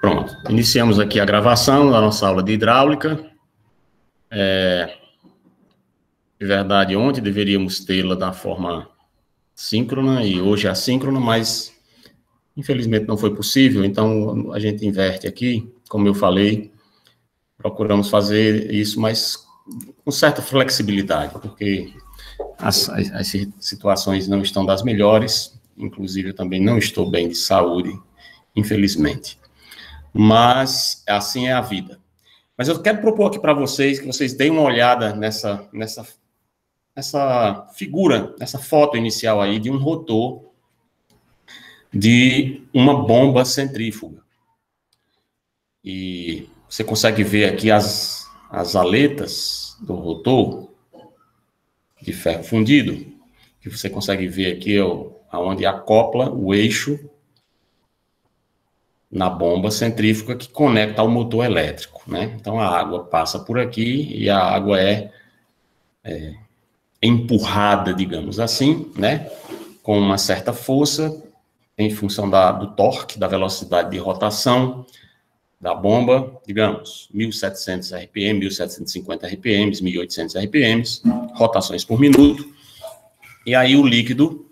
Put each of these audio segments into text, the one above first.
Pronto, iniciamos aqui a gravação da nossa aula de hidráulica. De verdade, ontem deveríamos tê-la da forma síncrona e hoje assíncrona, mas infelizmente não foi possível, então a gente inverte aqui, como eu falei, procuramos fazer isso, mas com certa flexibilidade, porque as situações não estão das melhores, inclusive eu também não estou bem de saúde, infelizmente. Mas assim é a vida. Mas eu quero propor aqui para vocês, que vocês deem uma olhada nessa figura, nessa foto inicial aí, de um rotor de uma bomba centrífuga. E você consegue ver aqui as aletas do rotor de ferro fundido, que você consegue ver aqui onde acopla o eixo na bomba centrífuga que conecta ao motor elétrico, né? Então, a água passa por aqui e a água é empurrada, digamos assim, né? Com uma certa força, em função do torque, da velocidade de rotação da bomba, digamos, 1.700 RPM, 1.750 RPM, 1.800 RPM, rotações por minuto, e aí o líquido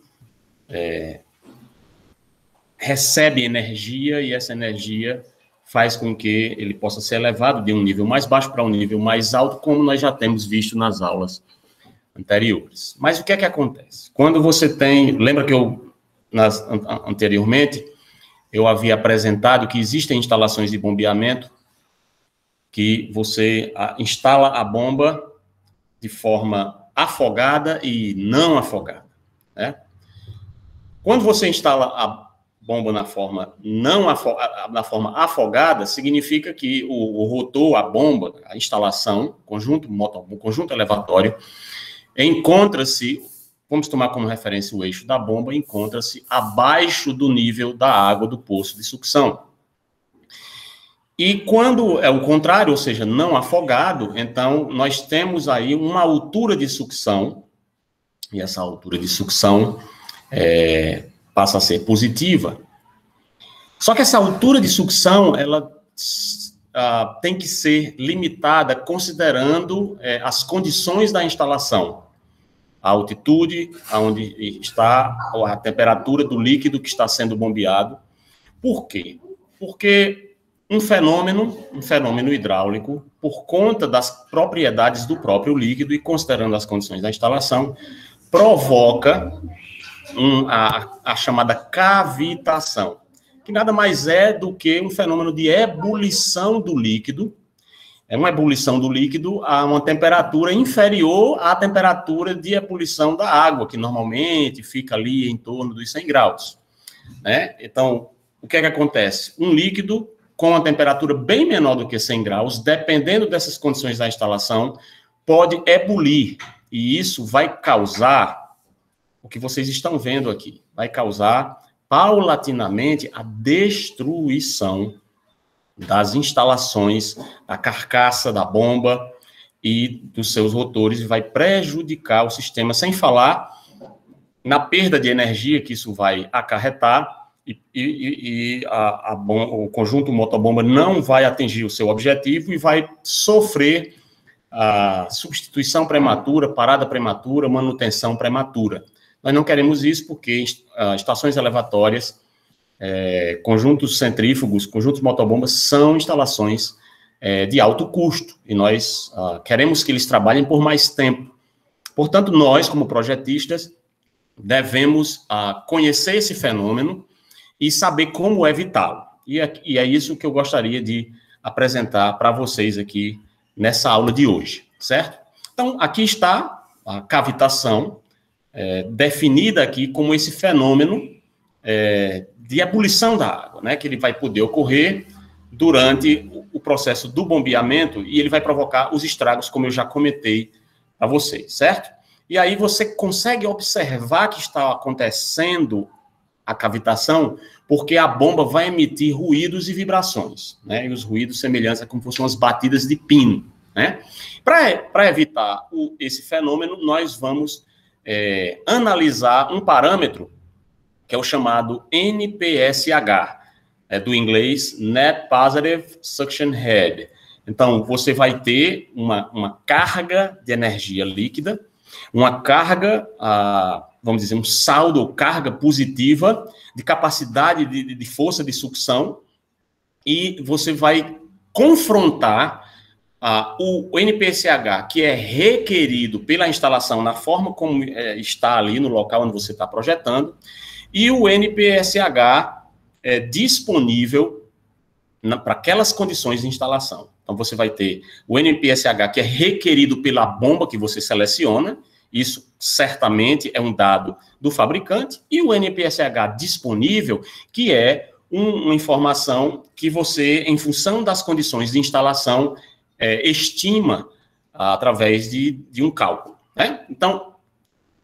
recebe energia, e essa energia faz com que ele possa ser elevado de um nível mais baixo para um nível mais alto, como nós já temos visto nas aulas anteriores. Mas o que é que acontece? Quando você tem... Lembra que anteriormente, eu havia apresentado que existem instalações de bombeamento que você instala a bomba de forma afogada e não afogada, né? Quando você instala a bomba na forma afogada, significa que o rotor, a bomba, a instalação, conjunto elevatório, encontra-se, vamos tomar como referência o eixo da bomba, encontra-se abaixo do nível da água do poço de sucção. E quando é o contrário, ou seja, não afogado, então nós temos aí uma altura de sucção, e essa altura de sucção passa a ser positiva. Só que essa altura de sucção, ela tem que ser limitada considerando as condições da instalação. A altitude, onde está a temperatura do líquido que está sendo bombeado. Por quê? Porque um fenômeno hidráulico, por conta das propriedades do próprio líquido e considerando as condições da instalação, provoca a chamada cavitação, que nada mais é do que um fenômeno de ebulição do líquido. É uma ebulição do líquido a uma temperatura inferior à temperatura de ebulição da água, que normalmente fica ali em torno dos 100 graus. Né? Então, o que é que acontece? Um líquido com uma temperatura bem menor do que 100 graus, dependendo dessas condições da instalação, pode ebulir. E isso vai causar o que vocês estão vendo aqui. Vai causar, paulatinamente, a destruição das instalações, da carcaça da bomba e dos seus rotores, e vai prejudicar o sistema, sem falar na perda de energia que isso vai acarretar, o conjunto motobomba não vai atingir o seu objetivo e vai sofrer a substituição prematura, parada prematura, manutenção prematura. Nós não queremos isso porque estações elevatórias, conjuntos centrífugos, conjuntos motobombas são instalações de alto custo e nós queremos que eles trabalhem por mais tempo. Portanto, nós, como projetistas, devemos conhecer esse fenômeno e saber como evitá-lo. E é isso que eu gostaria de apresentar para vocês aqui nessa aula de hoje, certo? Então, aqui está a cavitação, definida aqui como esse fenômeno de ebulição da água, né, que ele vai poder ocorrer durante o processo do bombeamento e ele vai provocar os estragos, como eu já comentei para vocês, certo? E aí você consegue observar que está acontecendo a cavitação porque a bomba vai emitir ruídos e vibrações, né, e os ruídos semelhantes a como fossem umas batidas de pino, né? Para evitar esse fenômeno, nós vamos analisar um parâmetro que é o chamado NPSH, é do inglês Net Positive Suction Head. Então, você vai ter uma carga de energia líquida, uma carga, vamos dizer, um saldo ou carga positiva de capacidade de força de sucção, e você vai confrontar o NPSH, que é requerido pela instalação na forma como está ali no local onde você está projetando, e o NPSH disponível para aquelas condições de instalação. Então, você vai ter o NPSH, que é requerido pela bomba que você seleciona, isso certamente é um dado do fabricante, e o NPSH disponível, que é uma informação que você, em função das condições de instalação, estima através de um cálculo, né? Então,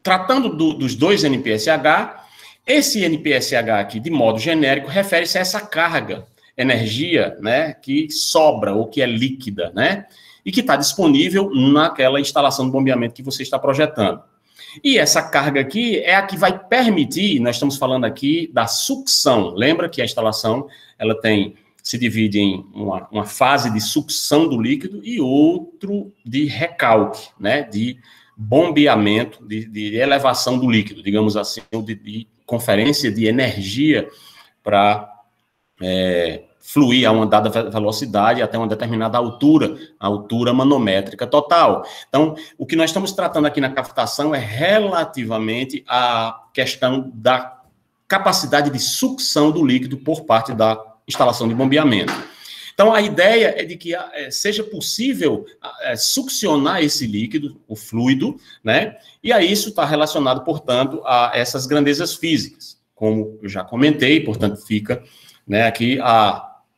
tratando dos dois NPSH, esse NPSH aqui, de modo genérico, refere-se a essa carga, energia, né, que sobra ou que é líquida, né, e que está disponível naquela instalação de bombeamento que você está projetando. E essa carga aqui é a que vai permitir, nós estamos falando aqui da sucção. Lembra que a instalação ela se divide em uma fase de sucção do líquido e outro de recalque, né, de bombeamento, de elevação do líquido, digamos assim, de conferência de energia para fluir a uma dada velocidade até uma determinada altura, a altura manométrica total. Então, o que nós estamos tratando aqui na captação é relativamente à questão da capacidade de sucção do líquido por parte da instalação de bombeamento. Então, a ideia é de que seja possível succionar esse líquido, o fluido, né? E aí isso está relacionado, portanto, a essas grandezas físicas, como eu já comentei, portanto, fica, né, aqui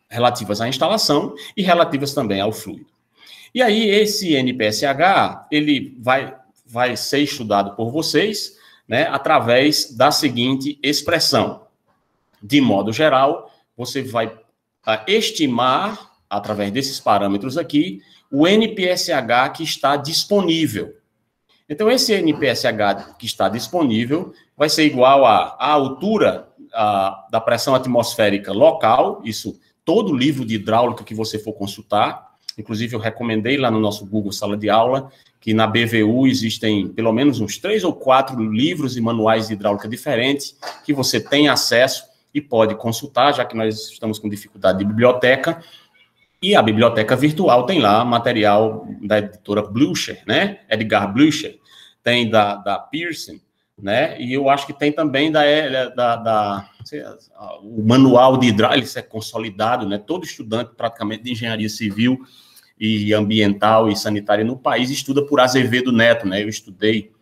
relativas à instalação e relativas também ao fluido. E aí, esse NPSH, ele vai ser estudado por vocês, né, através da seguinte expressão. De modo geral, você vai estimar, através desses parâmetros aqui, o NPSH que está disponível. Então, esse NPSH que está disponível vai ser igual à altura da pressão atmosférica local, isso todo livro de hidráulica que você for consultar, inclusive eu recomendei lá no nosso Google Sala de Aula, que na BVU existem pelo menos uns 3 ou 4 livros e manuais de hidráulica diferentes, que você tem acesso e pode consultar, já que nós estamos com dificuldade de biblioteca, e a biblioteca virtual tem lá material da editora Blücher, né? Edgar Blücher, tem da Pearson, né? E eu acho que tem também o manual de hidráulica, isso é consolidado, né? Todo estudante praticamente de engenharia civil e ambiental e sanitária no país estuda por Azevedo Neto, né? Eu estudei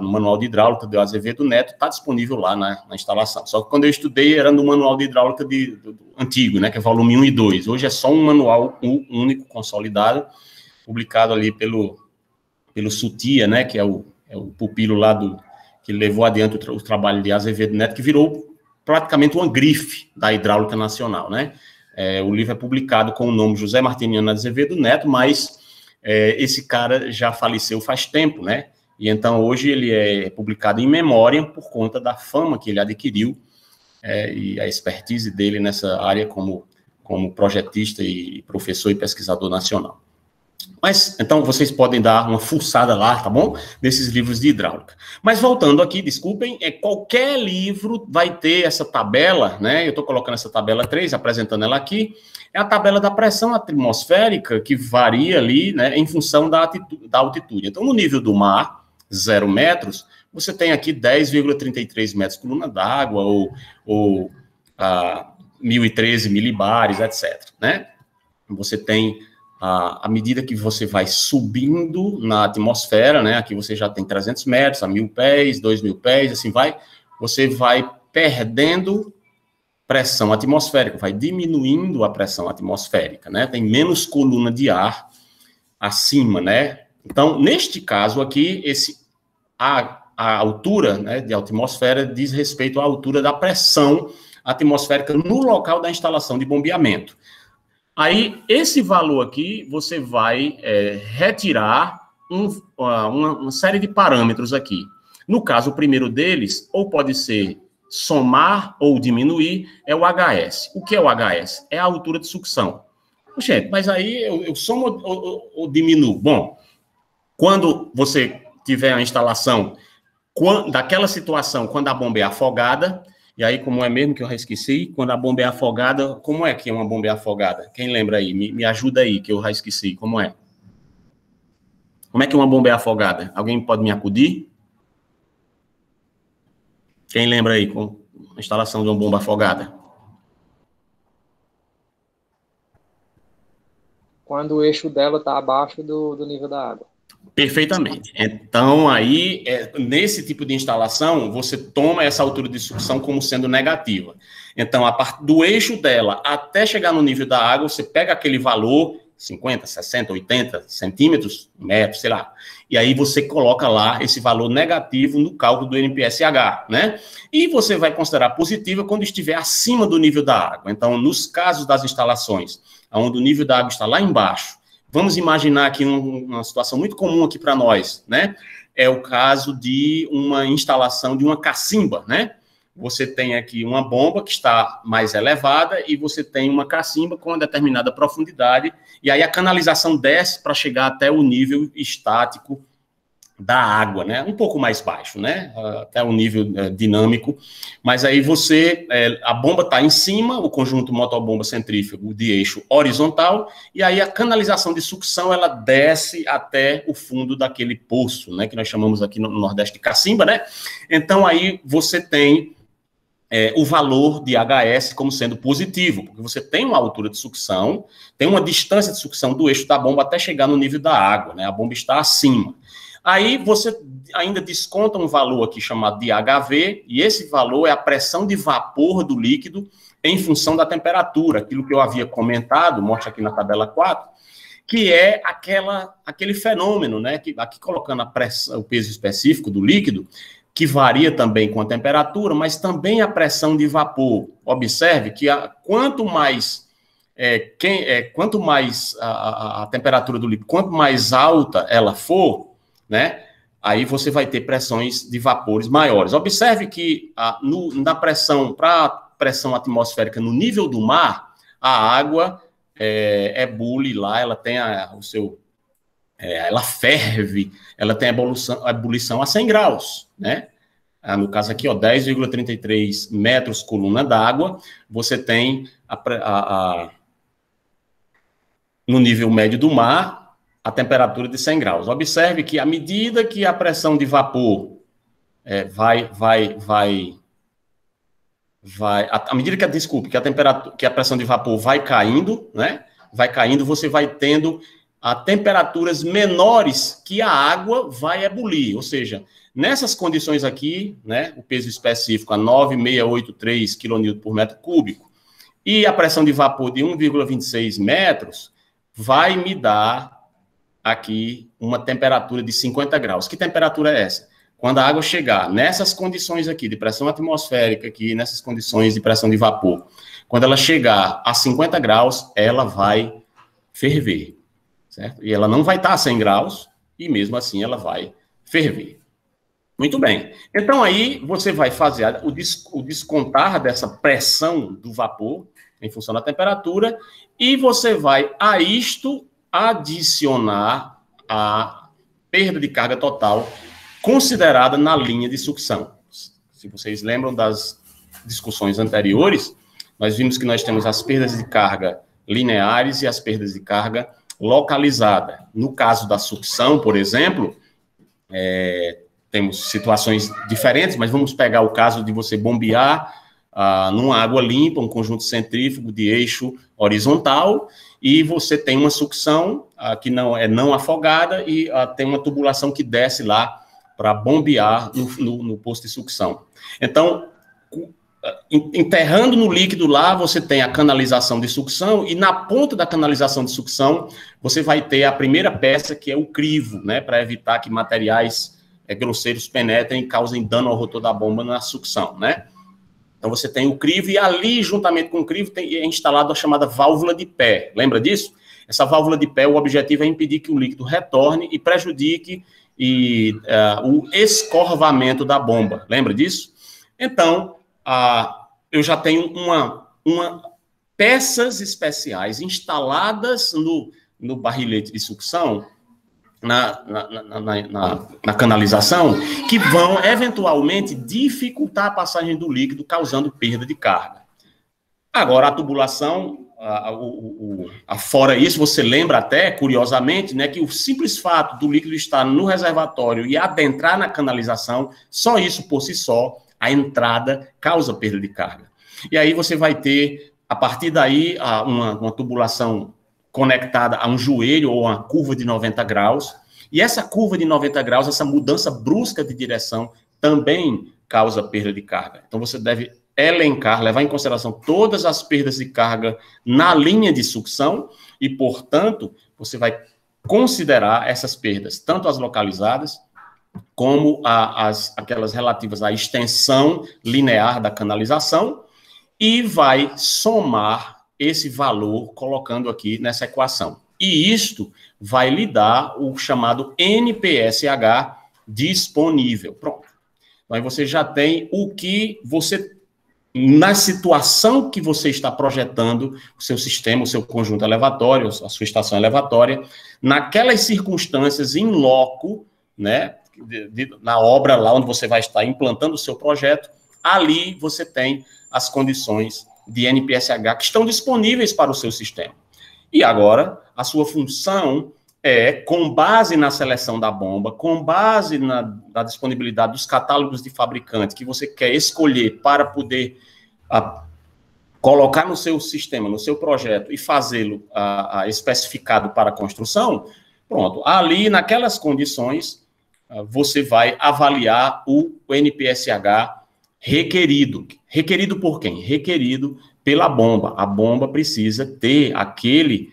no manual de hidráulica do Azevedo Neto, está disponível lá na instalação. Só que quando eu estudei era no manual de hidráulica antigo, né? Que é volume 1 e 2. Hoje é só um manual único, consolidado, publicado ali pelo Sutia, né? Que é o pupilo lá que levou adiante o trabalho de Azevedo Neto, que virou praticamente uma grife da hidráulica nacional, né? O livro é publicado com o nome José Martiniano Azevedo Neto, mas esse cara já faleceu faz tempo, né? E então hoje ele é publicado em memória por conta da fama que ele adquiriu e a expertise dele nessa área como projetista e professor e pesquisador nacional. Mas, então, vocês podem dar uma fuçada lá, tá bom? Nesses livros de hidráulica. Mas, voltando aqui, desculpem, qualquer livro vai ter essa tabela, né? Eu estou colocando essa tabela 3, apresentando ela aqui. É a tabela da pressão atmosférica, que varia ali, né, em função da altitude. Então, no nível do mar, 0 metros, você tem aqui 10,33 metros coluna d'água, ou 1.013 milibares, etc., né? Você tem... à medida que você vai subindo na atmosfera, né, aqui você já tem 300 metros, a 1.000 pés, 2.000 pés, assim vai, você vai perdendo pressão atmosférica, vai diminuindo a pressão atmosférica, né, tem menos coluna de ar acima, né. Então, neste caso aqui, a altura, né, de atmosfera diz respeito à altura da pressão atmosférica no local da instalação de bombeamento. Aí, esse valor aqui, você vai retirar uma série de parâmetros aqui. No caso, o primeiro deles, ou pode ser somar ou diminuir é o HS. O que é o HS? É a altura de sucção. Gente, mas aí eu somo ou diminuo? Bom, quando você tiver a instalação daquela situação, quando a bomba é afogada, e aí como é mesmo que eu já esqueci, quando a bomba é afogada, como é que é uma bomba afogada? Quem lembra aí? Me ajuda aí, que eu já esqueci, como é? Como é que uma bomba é afogada? Alguém pode me acudir? Quem lembra aí com a instalação de uma bomba afogada? Quando o eixo dela está abaixo do nível da água. Perfeitamente. Então, aí, nesse tipo de instalação, você toma essa altura de sucção como sendo negativa. Então, a parte do eixo dela até chegar no nível da água, você pega aquele valor, 50, 60, 80 centímetros, metros, sei lá, e aí você coloca lá esse valor negativo no cálculo do NPSH, né? E você vai considerar positiva quando estiver acima do nível da água. Então, nos casos das instalações, onde o nível da água está lá embaixo, vamos imaginar aqui uma situação muito comum aqui para nós, né? É o caso de uma instalação de uma cacimba, né? Você tem aqui uma bomba que está mais elevada e você tem uma cacimba com uma determinada profundidade, e aí a canalização desce para chegar até o nível estático da água, né? Um pouco mais baixo, né? Até o nível dinâmico. Mas aí a bomba está em cima, o conjunto motobomba centrífugo de eixo horizontal, e aí a canalização de sucção, ela desce até o fundo daquele poço, né? Que nós chamamos aqui no Nordeste de cacimba, né? Então aí você tem o valor de HS como sendo positivo, porque você tem uma altura de sucção, tem uma distância de sucção do eixo da bomba até chegar no nível da água, né? A bomba está acima. Aí você ainda desconta um valor aqui chamado de HV, e esse valor é a pressão de vapor do líquido em função da temperatura, aquilo que eu havia comentado, mostra aqui na tabela 4, que é aquele fenômeno, né? Que, aqui colocando a pressão, o peso específico do líquido, que varia também com a temperatura, mas também a pressão de vapor. Observe que quanto mais a temperatura do líquido, quanto mais alta ela for, né? Aí você vai ter pressões de vapores maiores. Observe que na pressão, para a pressão atmosférica no nível do mar, a água ebule lá, ela tem ela ferve, ela tem a ebulição a 100 graus, né? No caso aqui, 10,33 metros coluna d'água, você tem no nível médio do mar, a temperatura de 100 graus. Observe que à medida que a pressão de vapor à medida que a pressão de vapor vai caindo, né? Vai caindo, você vai tendo a temperaturas menores que a água vai ebulir, ou seja, nessas condições aqui, né, o peso específico a 9,683 kN por metro cúbico e a pressão de vapor de 1,26 metros, vai me dar aqui uma temperatura de 50 graus. Que temperatura é essa? Quando a água chegar nessas condições aqui de pressão atmosférica, aqui nessas condições de pressão de vapor, quando ela chegar a 50 graus, ela vai ferver, certo? E ela não vai estar a 100 graus, e mesmo assim ela vai ferver. Muito bem. Então aí você vai fazer o descontar dessa pressão do vapor em função da temperatura, e você vai a isto adicionar a perda de carga total considerada na linha de sucção. Se vocês lembram das discussões anteriores, nós vimos que nós temos as perdas de carga lineares e as perdas de carga localizada. No caso da sucção, por exemplo, temos situações diferentes, mas vamos pegar o caso de você bombear numa água limpa, um conjunto centrífugo de eixo horizontal, e você tem uma sucção que não afogada e tem uma tubulação que desce lá para bombear no posto de sucção. Então, enterrando no líquido lá, você tem a canalização de sucção, e na ponta da canalização de sucção, você vai ter a primeira peça, que é o crivo, né, para evitar que materiais grosseiros penetrem e causem dano ao rotor da bomba na sucção, né? Então, você tem o crivo, e ali, juntamente com o crivo, é instalado a chamada válvula de pé. Lembra disso? Essa válvula de pé, o objetivo é impedir que o líquido retorne e prejudique o escorvamento da bomba. Lembra disso? Então, eu já tenho peças especiais instaladas no barrilete de sucção, na canalização, que vão, eventualmente, dificultar a passagem do líquido, causando perda de carga. Agora, a tubulação, fora isso, você lembra até, curiosamente, né, que o simples fato do líquido estar no reservatório e adentrar na canalização, só isso por si só, a entrada causa perda de carga. E aí você vai ter, a partir daí, uma tubulação conectada a um joelho ou uma curva de 90 graus, e essa curva de 90 graus, essa mudança brusca de direção, também causa perda de carga. Então, você deve elencar, levar em consideração todas as perdas de carga na linha de sucção, e, portanto, você vai considerar essas perdas, tanto as localizadas, como aquelas relativas à extensão linear da canalização, e vai somar esse valor colocando aqui nessa equação. E isto vai lhe dar o chamado NPSH disponível. Pronto. Então, aí você já tem o que você, na situação que você está projetando o seu sistema, o seu conjunto elevatório, a sua estação elevatória, naquelas circunstâncias in loco, né, na obra lá onde você vai estar implantando o seu projeto, ali você tem as condições de NPSH que estão disponíveis para o seu sistema. E agora, a sua função é, com base na seleção da bomba, com base na disponibilidade dos catálogos de fabricante que você quer escolher para poder colocar no seu sistema, no seu projeto e fazê-lo especificado para a construção, pronto, ali naquelas condições você vai avaliar o NPSH requerido. Requerido por quem? Requerido pela bomba. A bomba precisa ter aquele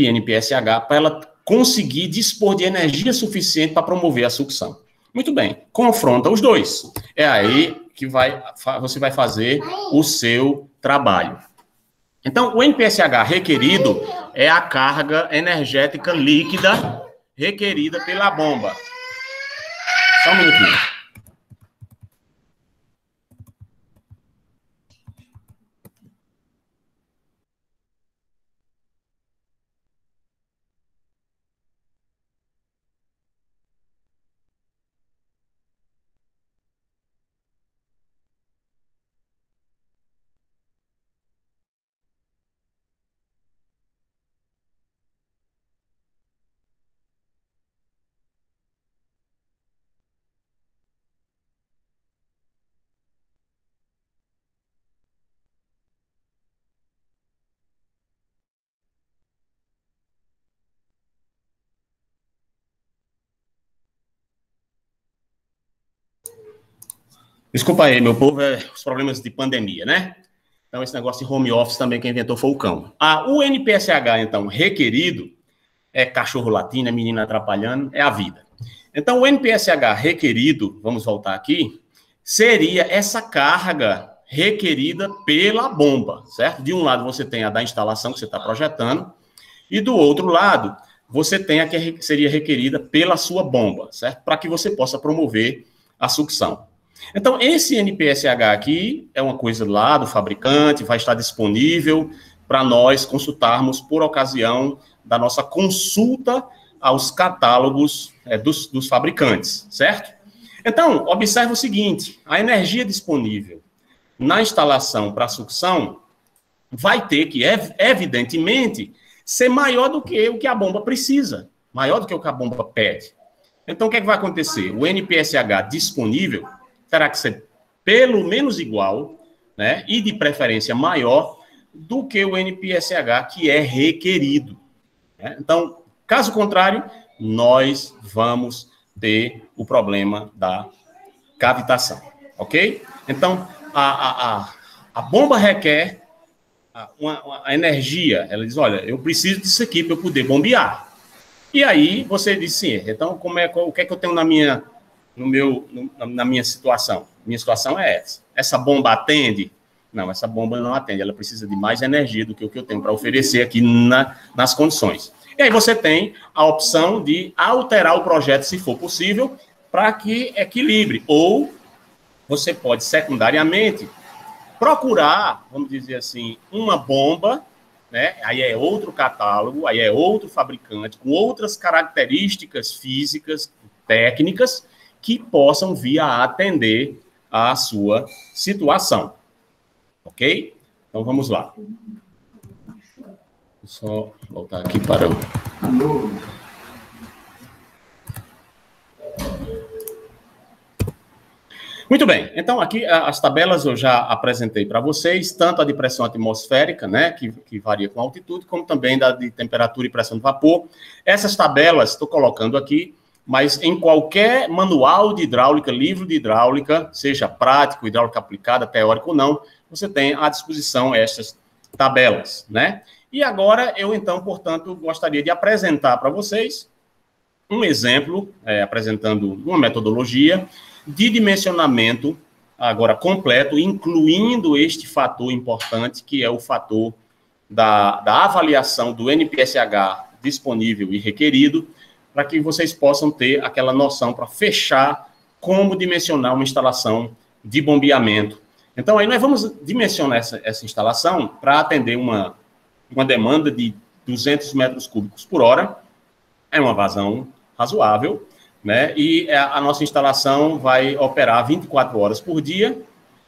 NPSH para ela conseguir dispor de energia suficiente para promover a sucção. Muito bem, confronta os dois. É aí que você vai fazer o seu trabalho. Então, o NPSH requerido é a carga energética líquida requerida pela bomba. Só um minutinho. Desculpa aí, meu povo, os problemas de pandemia, né? Então, esse negócio de home office também, quem inventou foi o cão. O NPSH, então, requerido, é cachorro latindo, é menina atrapalhando, é a vida. Então, o NPSH requerido, vamos voltar aqui, seria essa carga requerida pela bomba, certo? De um lado, você tem a da instalação que você está projetando, e do outro lado, você tem a que seria requerida pela sua bomba, certo? Para que você possa promover a sucção. Então, esse NPSH aqui é uma coisa lá do fabricante, vai estar disponível para nós consultarmos por ocasião da nossa consulta aos catálogos dos fabricantes, certo? Então, observe o seguinte, a energia disponível na instalação para sucção vai ter que, evidentemente, ser maior do que o que a bomba precisa, maior do que o que a bomba pede. Então, o que é que vai acontecer? O NPSH disponível terá que ser pelo menos igual, né, e de preferência maior do que o NPSH que é requerido. Né? Então, caso contrário, nós vamos ter o problema da cavitação, ok? Então, a bomba requer a energia, ela diz, olha, eu preciso disso aqui para eu poder bombear. E aí, você diz, sim, então, o que é que eu tenho na minha situação? Minha situação é essa. Essa bomba atende? Não, essa bomba não atende. Ela precisa de mais energia do que o que eu tenho para oferecer aqui nas condições. E aí você tem a opção de alterar o projeto, se for possível, para que equilibre. Ou você pode, secundariamente, procurar, vamos dizer assim, uma bomba, né? Aí é outro catálogo, aí é outro fabricante, com outras características físicas, técnicas, que possam vir a atender à sua situação. Ok? Então, vamos lá. Vou só voltar aqui para o... Muito bem, então aqui as tabelas eu já apresentei para vocês, tanto a de pressão atmosférica, né, que varia com altitude, como também da de temperatura e pressão de vapor. Essas tabelas estou colocando aqui, mas em qualquer manual de hidráulica, livro de hidráulica, seja prático, hidráulica aplicada, teórico ou não, você tem à disposição essas tabelas, né? E agora eu, então, portanto, gostaria de apresentar para vocês um exemplo, apresentando uma metodologia de dimensionamento, agora completo, incluindo este fator importante, que é o fator da avaliação do NPSH disponível e requerido, para que vocês possam ter aquela noção para fechar como dimensionar uma instalação de bombeamento. Então, aí nós vamos dimensionar essa instalação para atender uma demanda de 200 metros cúbicos por hora, é uma vazão razoável, né? E a nossa instalação vai operar 24 horas por dia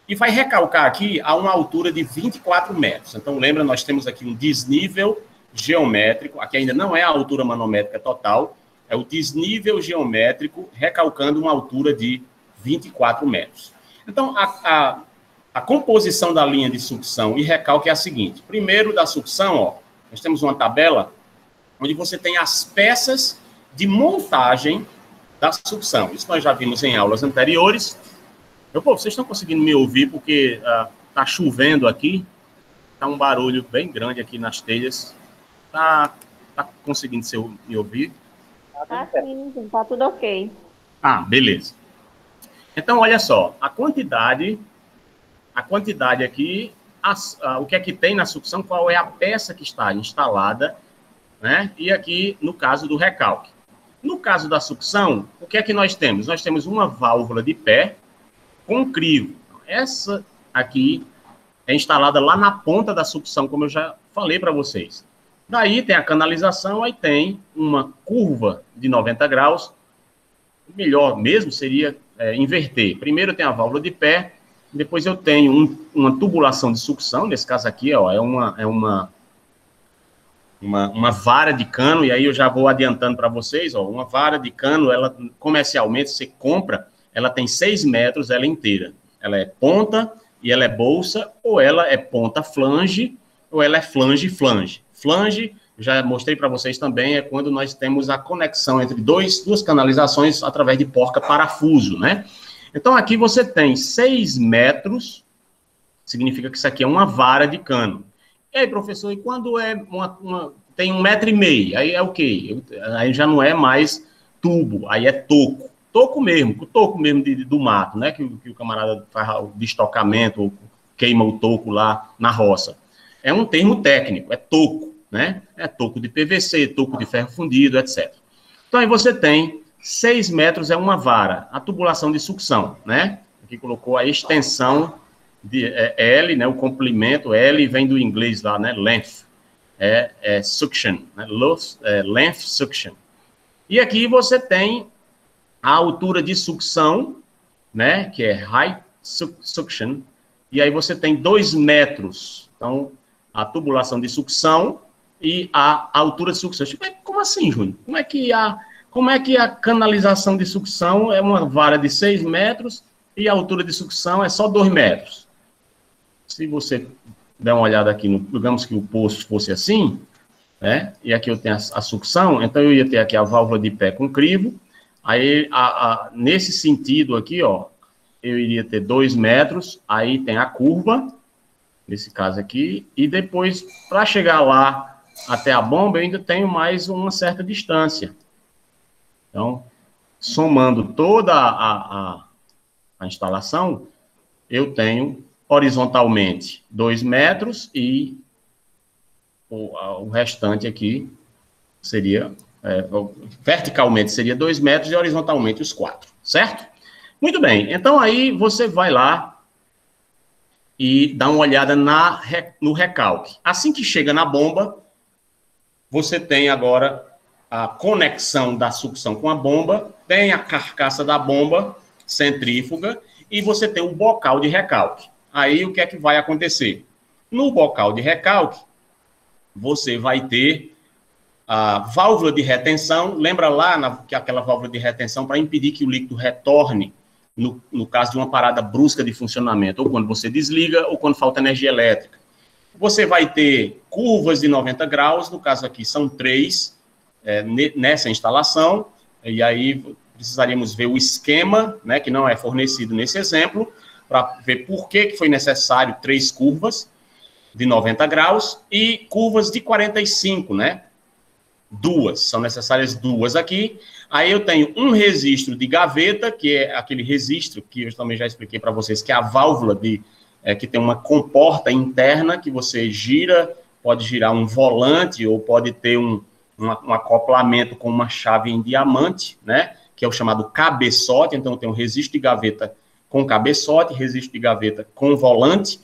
e vai recalcar aqui a uma altura de 24 metros. Então, lembra, nós temos aqui um desnível geométrico, aqui ainda não é a altura manométrica total, é o desnível geométrico recalcando uma altura de 24 metros. Então, a composição da linha de sucção e recalque é a seguinte. Primeiro, da sucção, ó, nós temos uma tabela onde você tem as peças de montagem da sucção. Isso nós já vimos em aulas anteriores. Vocês estão conseguindo me ouvir porque está chovendo aqui, está um barulho bem grande aqui nas telhas. Tá conseguindo me ouvir? Tá sim, tá tudo ok. Ah, beleza. Então, olha só, a quantidade aqui, o que é que tem na sucção, qual é a peça que está instalada, né? E aqui, no caso do recalque. No caso da sucção, o que é que nós temos? Nós temos uma válvula de pé com crivo. Essa aqui é instalada lá na ponta da sucção, como eu já falei para vocês. Daí tem a canalização, aí tem uma curva de 90 graus. O melhor mesmo seria inverter. Primeiro tem a válvula de pé, depois eu tenho uma tubulação de sucção, nesse caso aqui, ó, é uma vara de cano, e aí eu já vou adiantando para vocês, ó, uma vara de cano, ela comercialmente você compra, ela tem 6 metros, ela inteira. Ela é ponta e ela é bolsa, ou ela é ponta flange, ou ela é flange flange. Flange, já mostrei para vocês também, é quando nós temos a conexão entre duas canalizações através de porca parafuso, né? Então aqui você tem 6 metros, significa que isso aqui é uma vara de cano. E aí, professor, e quando tem 1,5 metro, aí é o quê? Aí já não é mais tubo, aí é toco. Toco mesmo do mato, né? Que o camarada faz o destocamento, ou queima o toco lá na roça. É um termo técnico, é toco, né? É toco de PVC, toco de ferro fundido, etc. Então aí você tem 6 metros é uma vara, a tubulação de sucção, né? Aqui colocou a extensão de L, né, o comprimento, L vem do inglês lá, né, length, suction, né, length suction. E aqui você tem a altura de sucção, né, que é height suction, e aí você tem 2 metros, então, a tubulação de sucção e a altura de sucção. Como assim, Júnior? Como é que a canalização de sucção é uma vara de 6 metros e a altura de sucção é só 2 metros? Se você der uma olhada aqui, digamos que o poço fosse assim, né? E aqui eu tenho a sucção, então eu ia ter aqui a válvula de pé com crivo, aí nesse sentido aqui, ó, eu iria ter 2 metros, aí tem a curva, nesse caso aqui, e depois, para chegar lá até a bomba, eu ainda tenho mais uma certa distância. Então, somando toda a instalação, eu tenho horizontalmente 2 metros e o restante aqui seria, verticalmente seria 2 metros e horizontalmente os 4, certo? Muito bem, então aí você vai lá e dá uma olhada no recalque. Assim que chega na bomba, você tem agora a conexão da sucção com a bomba, tem a carcaça da bomba centrífuga e você tem o bocal de recalque. Aí o que é que vai acontecer? No bocal de recalque, você vai ter a válvula de retenção. Lembra lá que aquela válvula de retenção para impedir que o líquido retorne no caso de uma parada brusca de funcionamento, ou quando você desliga, ou quando falta energia elétrica. Você vai ter curvas de 90 graus, no caso aqui são 3, nessa instalação, e aí precisaríamos ver o esquema, né, que não é fornecido nesse exemplo, para ver por que foi necessário 3 curvas de 90 graus e curvas de 45, né? São necessárias 2 aqui. Aí eu tenho um registro de gaveta, que é aquele registro que eu também já expliquei para vocês, que é a válvula que tem uma comporta interna que você gira, pode girar um volante ou pode ter um acoplamento com uma chave em diamante, né? Que é o chamado cabeçote. Então eu tenho um registro de gaveta com cabeçote, registro de gaveta com volante.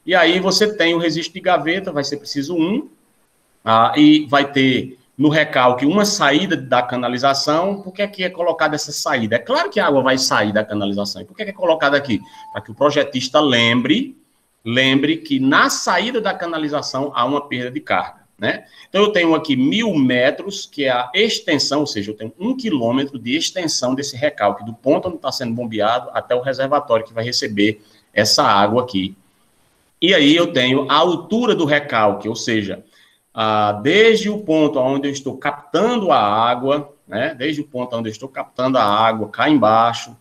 E aí você tem o registro de gaveta, vai ser preciso e vai ter no recalque uma saída da canalização. Por que aqui é colocada essa saída? É claro que a água vai sair da canalização. E por que é colocada aqui? Para que o projetista lembre que na saída da canalização há uma perda de carga, né? Então eu tenho aqui 1000 metros, que é a extensão, ou seja, eu tenho 1 quilômetro de extensão desse recalque, do ponto onde está sendo bombeado até o reservatório que vai receber essa água aqui. E aí eu tenho a altura do recalque, ou seja, desde o ponto onde eu estou captando a água, né, desde o ponto onde eu estou captando a água cá embaixo,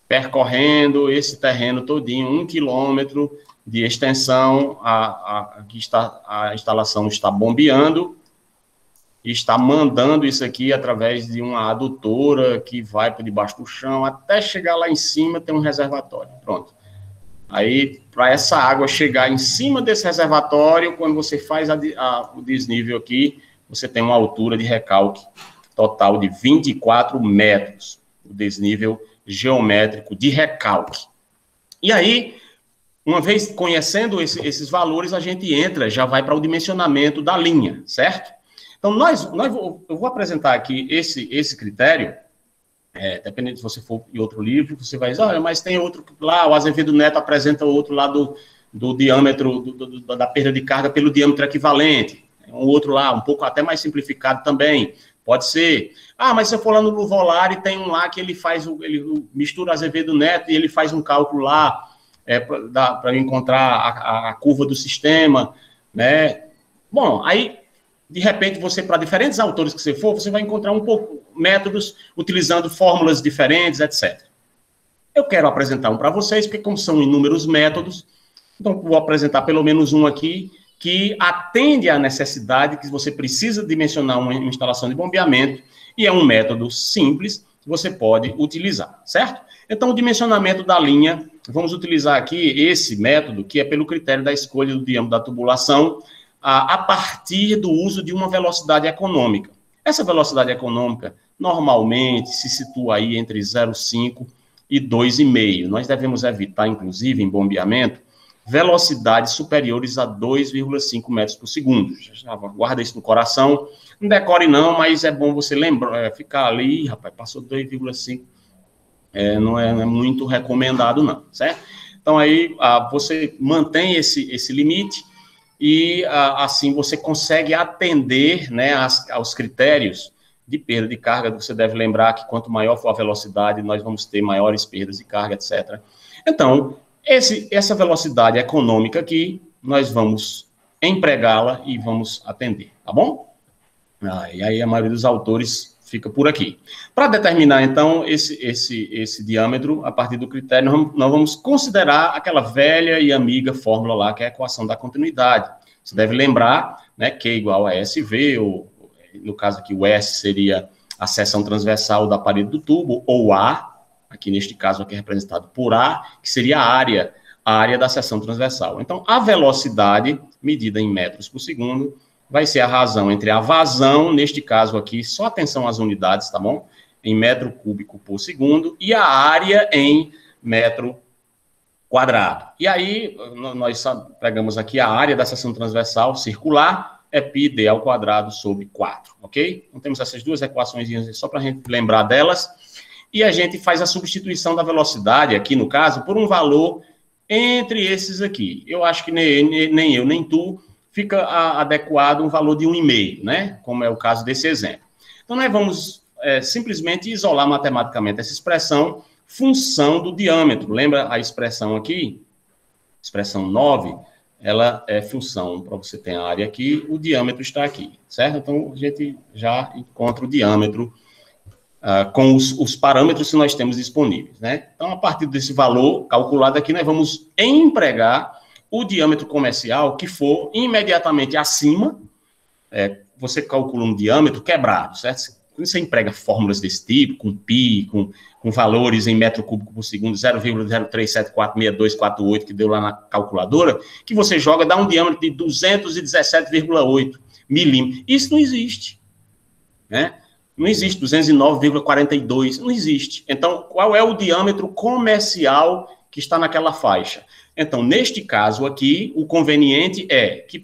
percorrendo esse terreno todinho, 1 quilômetro de extensão, aqui a instalação está bombeando, e está mandando isso aqui através de uma adutora que vai por debaixo do chão, até chegar lá em cima tem um reservatório, pronto. Aí, para essa água chegar em cima desse reservatório, quando você faz o desnível aqui, você tem uma altura de recalque total de 24 metros, o desnível geométrico de recalque. E aí, uma vez conhecendo esses valores, a gente já vai para o dimensionamento da linha, certo? Então, eu vou apresentar aqui esse critério. Dependendo se você for em outro livro, você vai dizer, olha, mas tem outro lá, o Azevedo Neto apresenta outro lá do diâmetro, da perda de carga pelo diâmetro equivalente. Um outro lá, um pouco até mais simplificado também, pode ser. Mas se eu for lá no Luvolari, tem um lá que ele mistura Azevedo Neto e ele faz um cálculo lá para encontrar a curva do sistema, né? Bom, aí de repente, para diferentes autores que você vai encontrar métodos utilizando fórmulas diferentes, etc. Eu quero apresentar um para vocês, porque como são inúmeros métodos, então vou apresentar pelo menos um aqui, que atende à necessidade que você precisa dimensionar uma instalação de bombeamento, e é um método simples que você pode utilizar, certo? Então, o dimensionamento da linha, vamos utilizar aqui esse método, que é pelo critério da escolha do diâmetro da tubulação, a partir do uso de uma velocidade econômica. Essa velocidade econômica, normalmente, se situa aí entre 0,5 e 2,5. Nós devemos evitar, inclusive, em bombeamento, velocidades superiores a 2,5 metros por segundo. Guarda isso no coração. Não decore não, mas é bom você lembrar, ficar ali, rapaz, passou 2,5. Não é muito recomendado não, certo? Então, aí, você mantém esse limite, e assim você consegue atender, né, aos critérios de perda de carga. Você deve lembrar que quanto maior for a velocidade, nós vamos ter maiores perdas de carga, etc. Então, essa velocidade econômica aqui, nós vamos empregá-la e vamos atender, tá bom? E aí a maioria dos autores fica por aqui. Para determinar, então, esse diâmetro, a partir do critério, nós vamos considerar aquela velha e amiga fórmula lá, que é a equação da continuidade. Você deve lembrar, né, Q igual a SV, ou no caso aqui o S seria a seção transversal da parede do tubo, ou A, aqui neste caso aqui é representado por A, que seria a área da seção transversal. Então, a velocidade, medida em metros por segundo, vai ser a razão entre a vazão, neste caso aqui, só atenção às unidades, tá bom? Em metro cúbico por segundo, e a área em metro quadrado. E aí, nós pegamos aqui a área da seção transversal circular, é πd ao quadrado sobre 4, ok? Então, temos essas duas equações só para a gente lembrar delas. E a gente faz a substituição da velocidade, aqui no caso, por um valor entre esses aqui. Eu acho que nem eu, nem tu, fica adequado um valor de 1,5, né? Como é o caso desse exemplo. Então, nós vamos simplesmente isolar matematicamente essa expressão, função do diâmetro. Lembra a expressão aqui? Expressão 9, ela é função, para você ter a área aqui, o diâmetro está aqui, certo? Então, a gente já encontra o diâmetro com os parâmetros que nós temos disponíveis, né? Então, a partir desse valor calculado aqui, nós vamos empregar o diâmetro comercial que for imediatamente acima, você calcula um diâmetro quebrado, certo? Quando você emprega fórmulas desse tipo, com π, com valores em metro cúbico por segundo, 0,03746248, que deu lá na calculadora, que você joga, dá um diâmetro de 217,8 milímetros. Isso não existe, né? Não existe 209,42, não existe. Então, qual é o diâmetro comercial que está naquela faixa? Então, neste caso aqui, o conveniente é que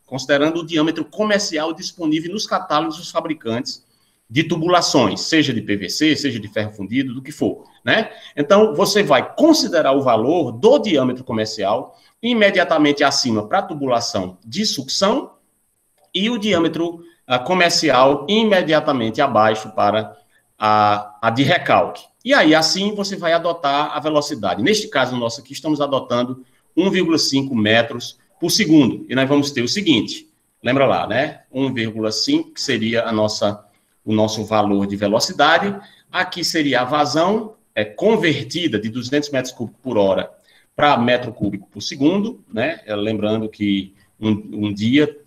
considerando o diâmetro comercial disponível nos catálogos dos fabricantes de tubulações, seja de PVC, seja de ferro fundido, do que for, né? Então, você vai considerar o valor do diâmetro comercial imediatamente acima para a tubulação de sucção e o diâmetro comercial imediatamente abaixo para a de recalque. E aí, assim, você vai adotar a velocidade. Neste caso nosso aqui, estamos adotando 1,5 metros por segundo. E nós vamos ter o seguinte, lembra lá, né? 1,5, que seria o nosso valor de velocidade. Aqui seria a vazão convertida de 200 metros cúbicos por hora para metro cúbico por segundo, né? Lembrando que um dia,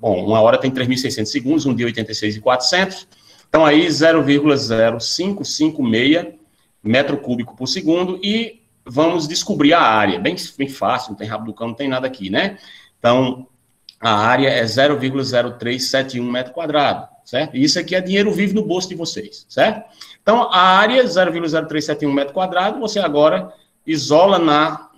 uma hora tem 3.600 segundos, um dia 86.400, então aí 0,0556 metro cúbico por segundo, e vamos descobrir a área, bem fácil, não tem rabo do cão, não tem nada aqui, né? Então, a área é 0,0371 metro quadrado, certo? E isso aqui é dinheiro vivo no bolso de vocês, certo? Então, a área 0,0371 metro quadrado, você agora isola na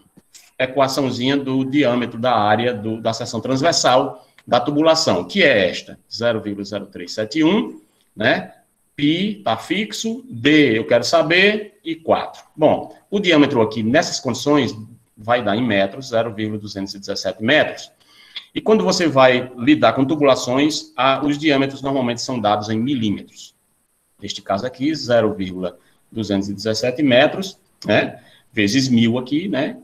equaçãozinha do diâmetro da área da seção transversal da tubulação, que é esta, 0,0371, né? Π está fixo, D eu quero saber, e 4. Bom, o diâmetro aqui, nessas condições, vai dar em metros, 0,217 metros. E quando você vai lidar com tubulações, os diâmetros normalmente são dados em milímetros. Neste caso aqui, 0,217 metros, né? Vezes 1.000 aqui, né?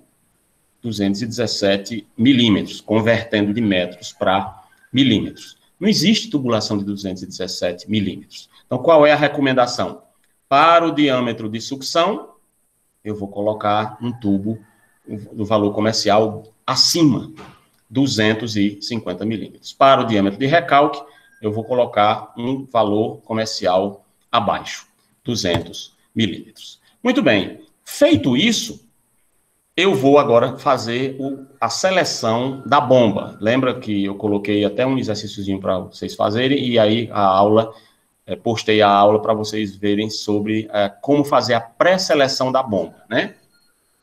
217 milímetros, convertendo de metros para milímetros. Não existe tubulação de 217 milímetros. Então, qual é a recomendação? Para o diâmetro de sucção, eu vou colocar um tubo do valor comercial acima, 250 milímetros. Para o diâmetro de recalque, eu vou colocar um valor comercial abaixo, 200 milímetros. Muito bem. Feito isso, eu vou agora fazer a seleção da bomba. Lembra que eu coloquei até um exercíciozinho para vocês fazerem, e aí a aula, postei a aula para vocês verem sobre como fazer a pré-seleção da bomba, né?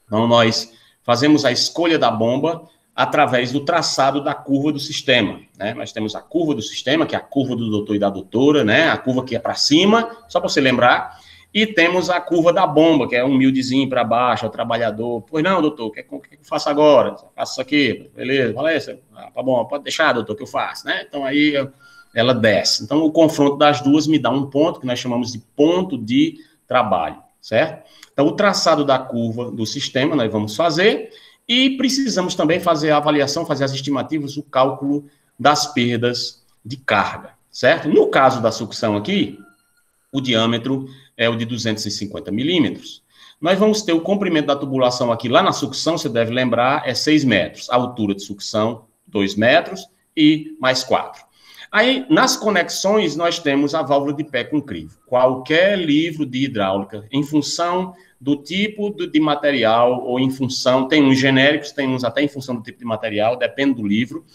Então, nós fazemos a escolha da bomba através do traçado da curva do sistema, né? Nós temos a curva do sistema, que é a curva do doutor e da doutora, né? A curva que é para cima, só para você lembrar. E temos a curva da bomba, que é humildezinho para baixo, o trabalhador. Pois não, doutor, o que eu faço agora? Eu faço isso aqui, beleza, Valência? Tá bom, pode deixar, doutor, que eu faço, né? Então, aí ela desce. Então, o confronto das duas me dá um ponto, que nós chamamos de ponto de trabalho, certo? Então, o traçado da curva do sistema nós vamos fazer, e precisamos também fazer a avaliação, fazer as estimativas, o cálculo das perdas de carga, certo? No caso da sucção aqui, o diâmetro é o de 250 milímetros. Nós vamos ter o comprimento da tubulação aqui, lá na sucção, você deve lembrar, é 6 metros. A altura de sucção, 2 metros e mais 4. Aí, nas conexões, nós temos a válvula de pé com crivo. Qualquer livro de hidráulica, em função do tipo de material, ou em função, tem uns genéricos, tem uns até em função do tipo de material, depende do livro,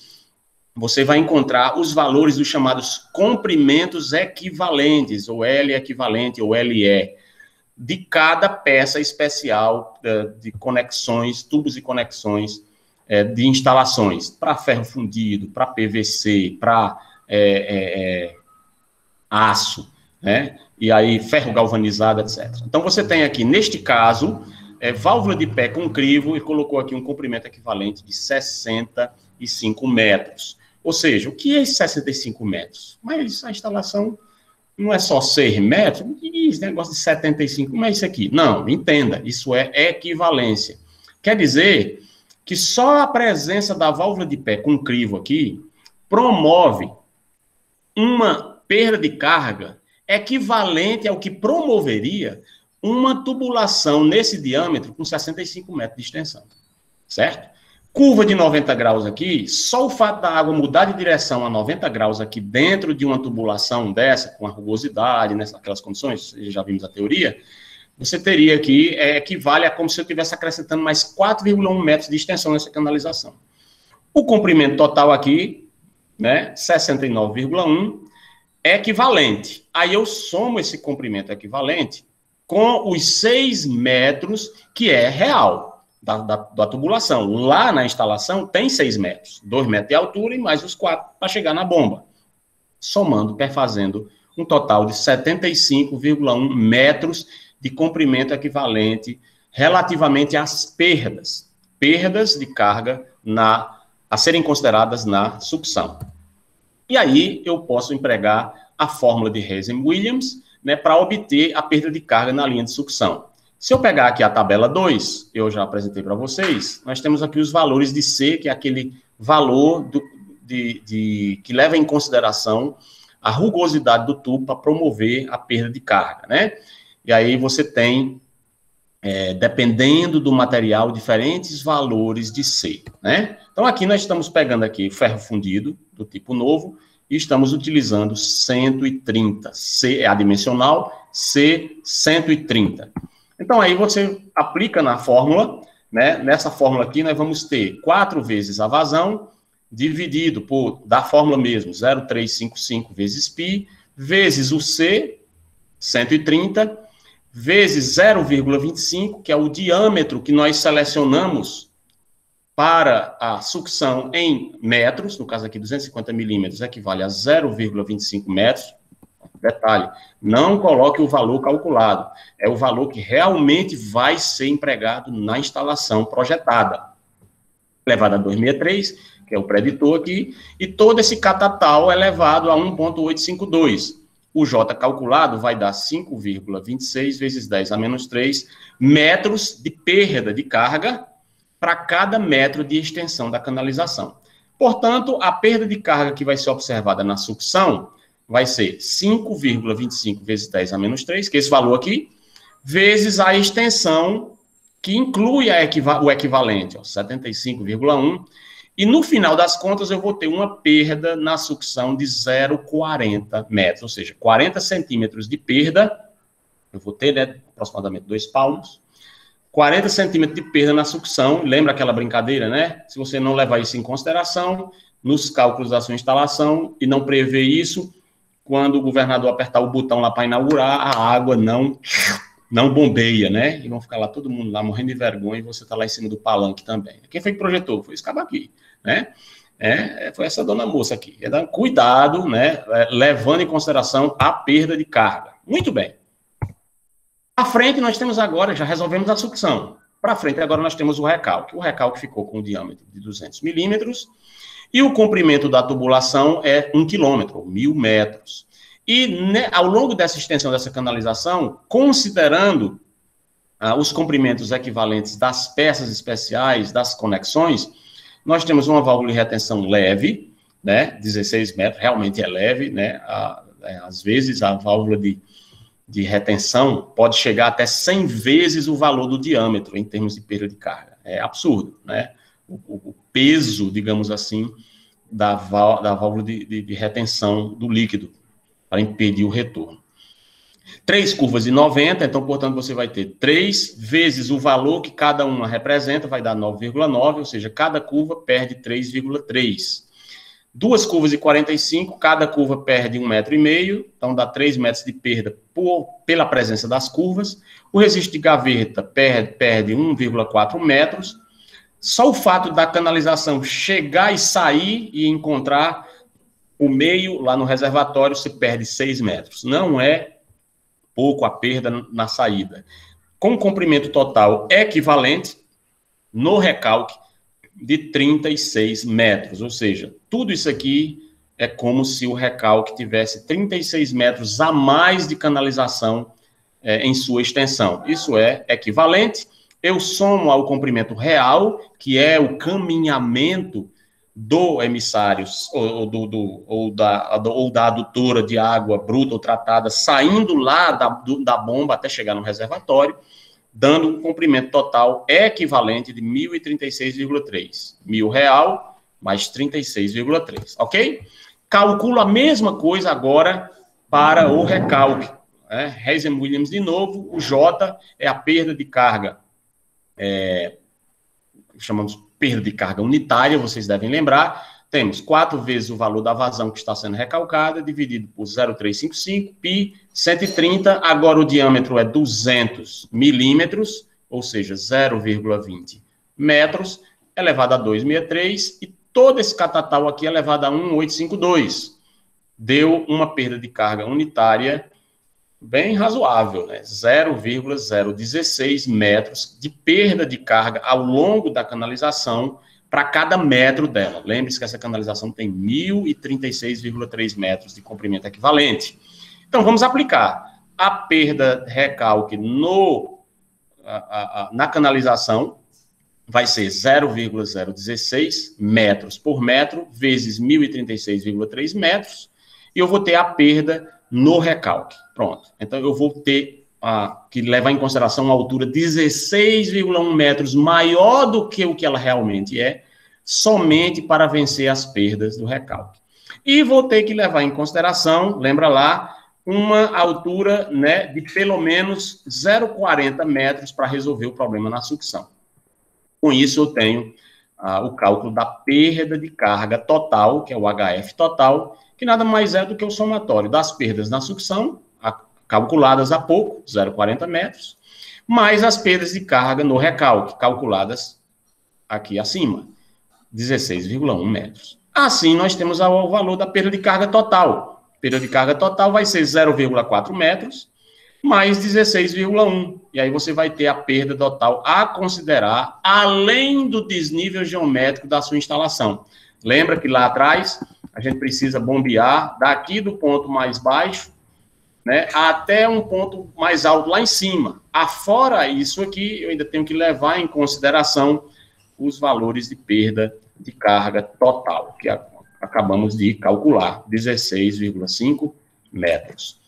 você vai encontrar os valores dos chamados comprimentos equivalentes, ou L equivalente, ou LE, de cada peça especial de conexões, tubos e conexões de instalações, para ferro fundido, para PVC, para aço, né? E aí ferro galvanizado, etc. Então, você tem aqui, neste caso, válvula de pé com crivo e colocou aqui um comprimento equivalente de 65 metros. Ou seja, o que é esses 65 metros? Mas a instalação não é só 6 metros? O que é esse negócio de 75? Como é isso aqui? Não, entenda, isso é equivalência. Quer dizer que só a presença da válvula de pé com crivo aqui promove uma perda de carga equivalente ao que promoveria uma tubulação nesse diâmetro com 65 metros de extensão, certo? Curva de 90 graus aqui, só o fato da água mudar de direção a 90 graus aqui dentro de uma tubulação dessa, com a rugosidade, naquelas condições, já vimos a teoria, você teria aqui, equivale a como se eu estivesse acrescentando mais 4,1 metros de extensão nessa canalização. O comprimento total aqui, né, 69,1, é equivalente. Aí eu somo esse comprimento equivalente com os 6 metros, que é real. Da tubulação. Lá na instalação tem 6 metros, 2 metros de altura e mais os 4 para chegar na bomba. Somando, perfazendo um total de 75,1 metros de comprimento equivalente relativamente às perdas de carga a serem consideradas na sucção. E aí eu posso empregar a fórmula de Hazen-Williams, né, para obter a perda de carga na linha de sucção. Se eu pegar aqui a tabela 2, eu já apresentei para vocês, nós temos aqui os valores de C, que é aquele valor que leva em consideração a rugosidade do tubo para promover a perda de carga, né? E aí você tem, dependendo do material, diferentes valores de C, né? Então aqui nós estamos pegando aqui ferro fundido, do tipo novo, e estamos utilizando 130. C é adimensional, C 130. Então, aí você aplica na fórmula, né? Nessa fórmula aqui, nós vamos ter 4 vezes a vazão, dividido da fórmula mesmo, 0,355 vezes π, vezes o C, 130, vezes 0,25, que é o diâmetro que nós selecionamos para a sucção em metros, no caso aqui 250 milímetros, equivale a 0,25 metros. Detalhe, não coloque o valor calculado, é o valor que realmente vai ser empregado na instalação projetada. Levado a 263, que é o preditor aqui, e todo esse catatal é levado a 1,852. O J calculado vai dar 5,26 vezes 10 a menos 3 metros de perda de carga para cada metro de extensão da canalização. Portanto, a perda de carga que vai ser observada na sucção vai ser 5,25 vezes 10 a menos 3, que é esse valor aqui, vezes a extensão, que inclui o equivalente, 75,1, e no final das contas eu vou ter uma perda na sucção de 0,40 metros, ou seja, 40 centímetros de perda, eu vou ter, né, aproximadamente 2 palmos, 40 centímetros de perda na sucção, lembra aquela brincadeira, né? Se você não levar isso em consideração, nos cálculos da sua instalação, e não prever isso, quando o governador apertar o botão lá para inaugurar, a água não bombeia, né? E vão ficar lá todo mundo lá morrendo de vergonha e você está lá em cima do palanque também. Quem foi que projetou? Foi esse cabo aqui, né? Foi essa dona moça aqui. Cuidado, né? Levando em consideração a perda de carga. Muito bem. À frente nós temos agora, já resolvemos a sucção. Para frente agora nós temos o recalque. O recalque ficou com um diâmetro de 200 milímetros. E o comprimento da tubulação é 1 quilômetro, 1.000 metros. E ao longo dessa extensão dessa canalização, considerando os comprimentos equivalentes das peças especiais, das conexões, nós temos uma válvula de retenção leve, né, 16 metros, realmente é leve, né, às vezes a válvula de retenção pode chegar até 100 vezes o valor do diâmetro em termos de perda de carga. É absurdo, né? O peso, digamos assim, da válvula de retenção do líquido para impedir o retorno. 3 curvas de 90, então, portanto, você vai ter 3 vezes o valor que cada uma representa, vai dar 9,9, ou seja, cada curva perde 3,3. Duas curvas de 45, cada curva perde 1,5 metro, então dá 3 metros de perda pela presença das curvas. O registro de gaveta perde 1,4 metros. Só o fato da canalização chegar e sair e encontrar o meio lá no reservatório, se perde 6 metros. Não é pouco a perda na saída. Com comprimento total equivalente, no recalque, de 36 metros. Ou seja, tudo isso aqui é como se o recalque tivesse 36 metros a mais de canalização em sua extensão. Isso é equivalente. Eu somo ao comprimento real, que é o caminhamento do emissário ou da adutora de água bruta ou tratada, saindo lá da bomba até chegar no reservatório, dando um comprimento total equivalente de 1.036,3. R$ mais 36,3, ok? Calculo a mesma coisa agora para o recalque. Hazen-Williams de novo, o J é a perda de carga, chamamos perda de carga unitária, vocês devem lembrar. Temos 4 vezes o valor da vazão que está sendo recalcada, dividido por 0,355, π, 130, agora o diâmetro é 200 milímetros, ou seja, 0,20 metros, elevado a 263, e todo esse catatal aqui elevado a 1,852. Deu uma perda de carga unitária bem razoável, né? 0,016 metros de perda de carga ao longo da canalização, para cada metro dela. Lembre-se que essa canalização tem 1.036,3 metros de comprimento equivalente. Então, vamos aplicar a perda recalque na canalização, vai ser 0,016 metros por metro, vezes 1.036,3 metros, e eu vou ter a perda no recalque. Pronto. Então, eu vou ter que levar em consideração uma altura 16,1 metros maior do que o que ela realmente é, somente para vencer as perdas do recalque. E vou ter que levar em consideração, lembra lá, uma altura, né, de pelo menos 0,40 metros para resolver o problema na sucção. Com isso, eu tenho o cálculo da perda de carga total, que é o HF total, que nada mais é do que o somatório das perdas na sucção, calculadas há pouco, 0,40 metros, mais as perdas de carga no recalque, calculadas aqui acima, 16,1 metros. Assim, nós temos o valor da perda de carga total. Perda de carga total vai ser 0,4 metros, mais 16,1. E aí você vai ter a perda total a considerar, além do desnível geométrico da sua instalação. Lembra que lá atrás, a gente precisa bombear daqui do ponto mais baixo, né, até um ponto mais alto lá em cima. Afora isso aqui, eu ainda tenho que levar em consideração os valores de perda de carga total, que acabamos de calcular, 16,5 metros.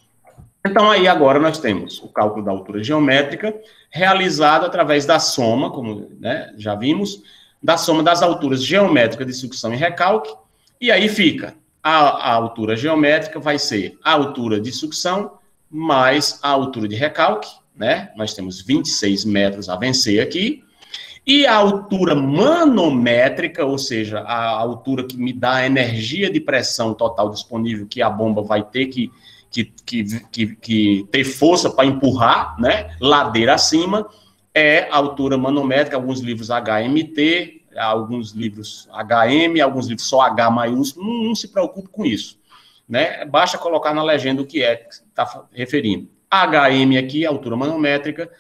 Então, aí agora nós temos o cálculo da altura geométrica, realizado através da soma, como, né, já vimos, da soma das alturas geométricas de sucção e recalque, e aí fica a altura geométrica vai ser a altura de sucção mais a altura de recalque, né? Nós temos 26 metros a vencer aqui. E a altura manométrica, ou seja, a altura que me dá a energia de pressão total disponível que a bomba vai ter que ter força para empurrar, né? Ladeira acima, é a altura manométrica, alguns livros HMT, alguns livros HM, alguns livros só H maiúsculo, não se preocupe com isso, né? Basta colocar na legenda o que é que está referindo. HM aqui, a altura manométrica,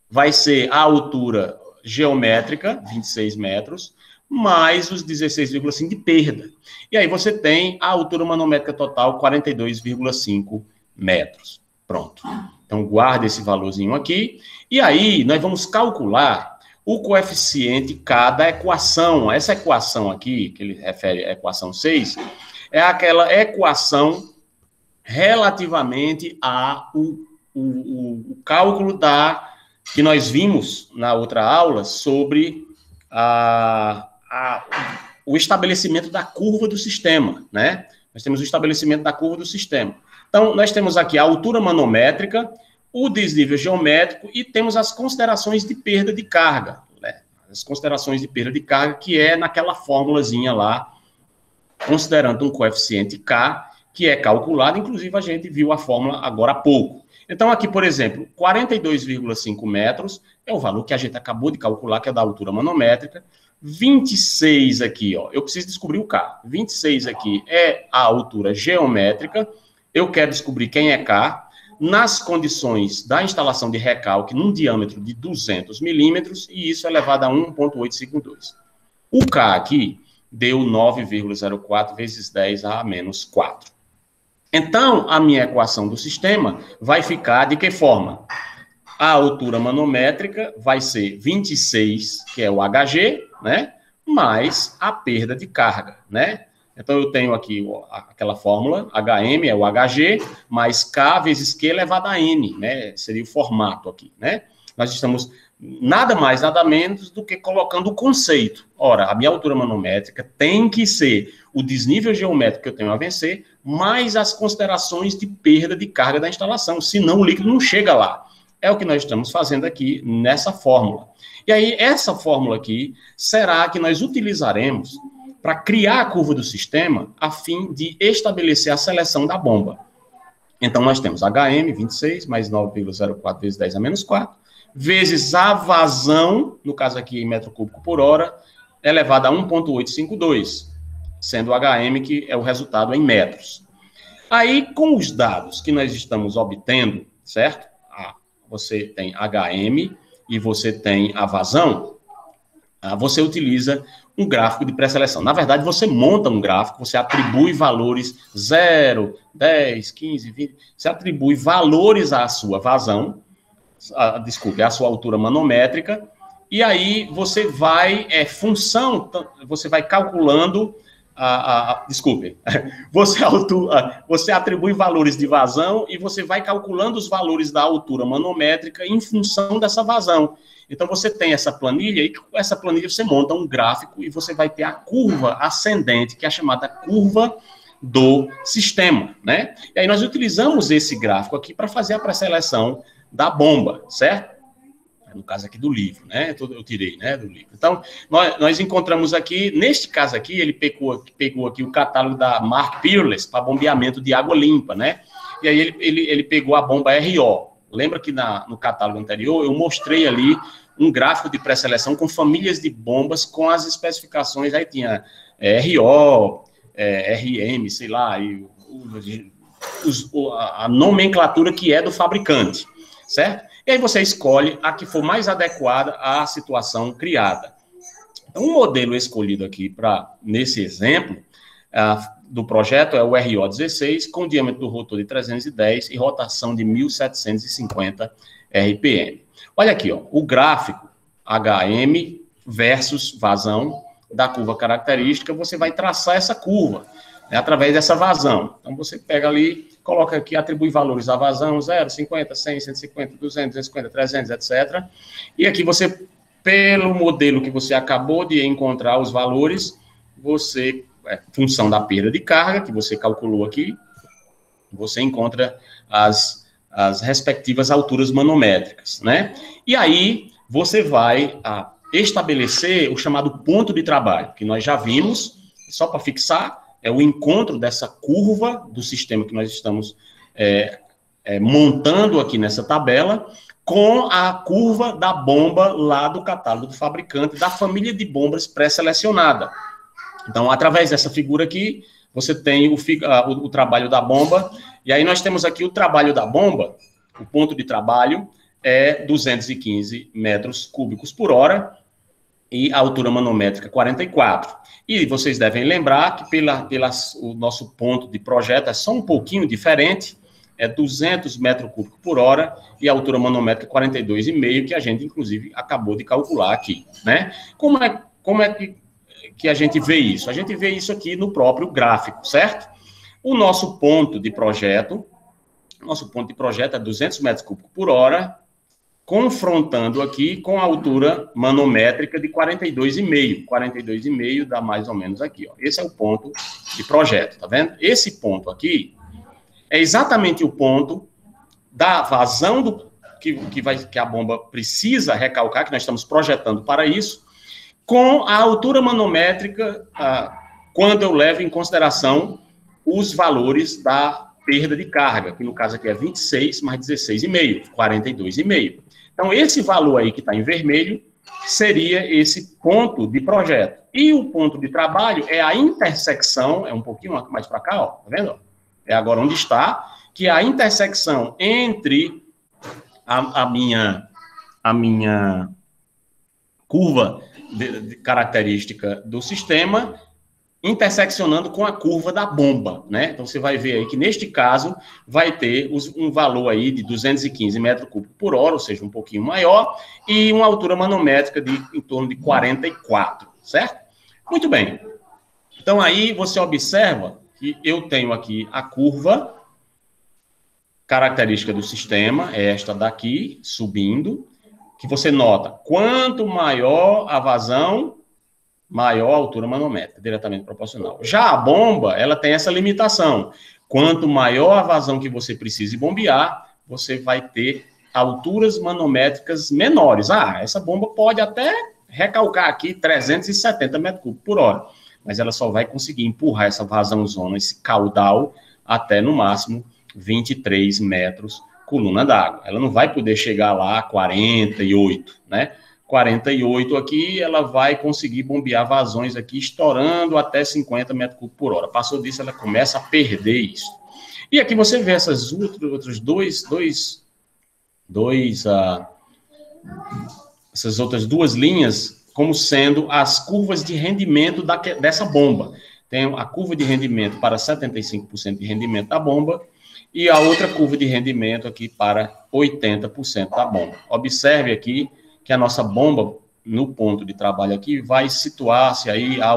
vai ser a altura geométrica, 26 metros, mais os 16,5 de perda. E aí você tem a altura manométrica total, 42,5 metros. Pronto. Então, guarda esse valorzinho aqui. E aí, nós vamos calcular o coeficiente K da equação. Essa equação aqui, que ele refere à equação 6, é aquela equação relativamente ao cálculo que nós vimos na outra aula sobre o estabelecimento da curva do sistema, né? Nós temos o estabelecimento da curva do sistema. Então, nós temos aqui a altura manométrica, o desnível geométrico e temos as considerações de perda de carga, né? As considerações de perda de carga, que é naquela formulazinha lá, considerando um coeficiente K, que é calculado, inclusive a gente viu a fórmula agora há pouco. Então, aqui, por exemplo, 42,5 metros é o valor que a gente acabou de calcular, que é da altura manométrica. 26 aqui, ó, eu preciso descobrir o K. 26 aqui é a altura geométrica. Eu quero descobrir quem é K. Nas condições da instalação de recalque num diâmetro de 200 milímetros, e isso é elevado a 1,852. O K aqui deu 9,04 vezes 10 a menos 4. Então, a minha equação do sistema vai ficar de que forma? A altura manométrica vai ser 26, que é o HG, né? Mais a perda de carga, né? Então, eu tenho aqui aquela fórmula, HM é o HG, mais K vezes Q elevado a N, né? Seria o formato aqui, né? Nós estamos nada mais, nada menos do que colocando o conceito. Ora, a minha altura manométrica tem que ser o desnível geométrico que eu tenho a vencer, mais as considerações de perda de carga da instalação, senão o líquido não chega lá. É o que nós estamos fazendo aqui nessa fórmula. E aí, essa fórmula aqui será a que nós utilizaremos para criar a curva do sistema a fim de estabelecer a seleção da bomba. Então, nós temos HM, 26, mais 9,04 vezes 10 a menos 4, vezes a vazão, no caso aqui em metro cúbico por hora, elevado a 1,852, sendo o HM que é o resultado em metros. Aí, com os dados que nós estamos obtendo, certo? Você tem HM e você tem a vazão, você utiliza um gráfico de pré-seleção. Na verdade, você monta um gráfico, você atribui valores 0, 10, 15, 20, você atribui valores à sua vazão, à sua altura manométrica, e aí você vai, você vai calculando, você atribui valores de vazão e você vai calculando os valores da altura manométrica em função dessa vazão. Então, você tem essa planilha, e com essa planilha você monta um gráfico e você vai ter a curva ascendente, que é a chamada curva do sistema, né? E aí nós utilizamos esse gráfico aqui para fazer a pré-seleção da bomba, certo? No caso aqui do livro, né? Eu tirei, né, do livro. Então, nós encontramos aqui, neste caso aqui, ele pegou aqui o catálogo da Mark Peerless para bombeamento de água limpa, né? E aí ele pegou a bomba RO. Lembra que no catálogo anterior eu mostrei ali um gráfico de pré-seleção com famílias de bombas com as especificações, aí tinha RO, RM, sei lá, e a nomenclatura que é do fabricante, certo? E aí você escolhe a que for mais adequada à situação criada. Então, o modelo escolhido aqui nesse exemplo do projeto é o RO16, com diâmetro do rotor de 310 e rotação de 1.750 RPM. Olha aqui, ó, o gráfico HM versus vazão da curva característica, você vai traçar essa curva, né, através dessa vazão. Então, você pega ali, coloca aqui, atribui valores à vazão, 0, 50, 100, 150, 200, 250, 300, etc. E aqui você, pelo modelo que você acabou de encontrar os valores, você, função da perda de carga, que você calculou aqui, você encontra as respectivas alturas manométricas, né? E aí, você vai estabelecer o chamado ponto de trabalho, que nós já vimos, só para fixar, é o encontro dessa curva do sistema que nós estamos montando aqui nessa tabela, com a curva da bomba lá do catálogo do fabricante, da família de bombas pré-selecionada. Então, através dessa figura aqui, você tem o trabalho da bomba, e aí nós temos aqui o trabalho da bomba, o ponto de trabalho é 215 metros cúbicos por hora, e a altura manométrica 44. E vocês devem lembrar que o nosso ponto de projeto é só um pouquinho diferente, é 200 metros cúbicos por hora, e a altura manométrica 42,5, que a gente, inclusive, acabou de calcular aqui, né? Como é que a gente vê isso? A gente vê isso aqui no próprio gráfico, certo? O nosso ponto de projeto é 200 metros cúbicos por hora, confrontando aqui com a altura manométrica de 42,5. 42,5 dá mais ou menos aqui, ó. Esse é o ponto de projeto, tá vendo? Esse ponto aqui é exatamente o ponto da vazão que a bomba precisa recalcar, que nós estamos projetando para isso, com a altura manométrica quando eu levo em consideração os valores da perda de carga, que no caso aqui é 26 mais 16,5, 42,5. Então, esse valor aí que está em vermelho seria esse ponto de projeto. E o ponto de trabalho é a intersecção, é um pouquinho mais para cá, ó, tá vendo? É agora onde está, que é a intersecção entre a minha curva de característica do sistema interseccionando com a curva da bomba, né? Então, você vai ver aí que, neste caso, vai ter um valor aí de 215 metros cúbicos por hora, ou seja, um pouquinho maior, e uma altura manométrica de em torno de 44, certo? Muito bem. Então, aí você observa que eu tenho aqui a curva característica do sistema, é esta daqui, subindo, que você nota, quanto maior a vazão, maior a altura manométrica, diretamente proporcional. Já a bomba, ela tem essa limitação. Quanto maior a vazão que você precise bombear, você vai ter alturas manométricas menores. Ah, essa bomba pode até recalcar aqui 370 metros cúbicos por hora, mas ela só vai conseguir empurrar essa vazãozona, esse caudal, até no máximo 23 metros coluna d'água. Ela não vai poder chegar lá a 48, né? 48 aqui, ela vai conseguir bombear vazões aqui, estourando até 50 metros cúbicos por hora. Passou disso, ela começa a perder isso. E aqui você vê essas essas outras duas linhas como sendo as curvas de rendimento dessa bomba. Tem a curva de rendimento para 75% de rendimento da bomba e a outra curva de rendimento aqui para 80% da bomba. Observe aqui que a nossa bomba, no ponto de trabalho aqui, vai situar-se aí a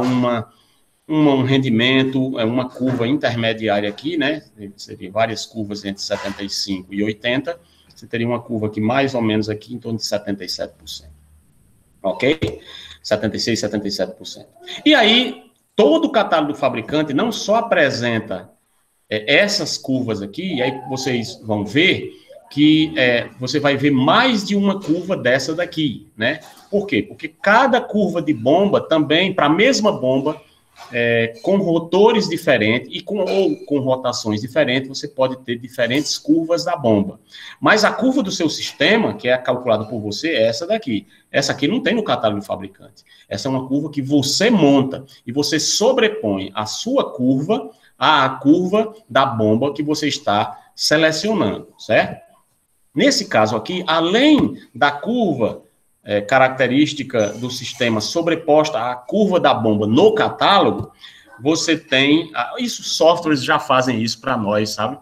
um rendimento, uma curva intermediária aqui, né? Seria várias curvas entre 75 e 80. Você teria uma curva aqui mais ou menos aqui em torno de 77%. Ok? 76, 77%. E aí, todo o catálogo do fabricante não só apresenta essas curvas aqui, e aí vocês vão ver que você vai ver mais de uma curva dessa daqui, né? Por quê? Porque cada curva de bomba também, para a mesma bomba, com rotores diferentes ou com rotações diferentes, você pode ter diferentes curvas da bomba. Mas a curva do seu sistema, que é calculada por você, é essa daqui. Essa aqui não tem no catálogo do fabricante. Essa é uma curva que você monta e você sobrepõe a sua curva à curva da bomba que você está selecionando, certo? Nesse caso aqui, além da curva característica do sistema sobreposta à curva da bomba no catálogo, você tem... Isso, softwares já fazem isso para nós, sabe?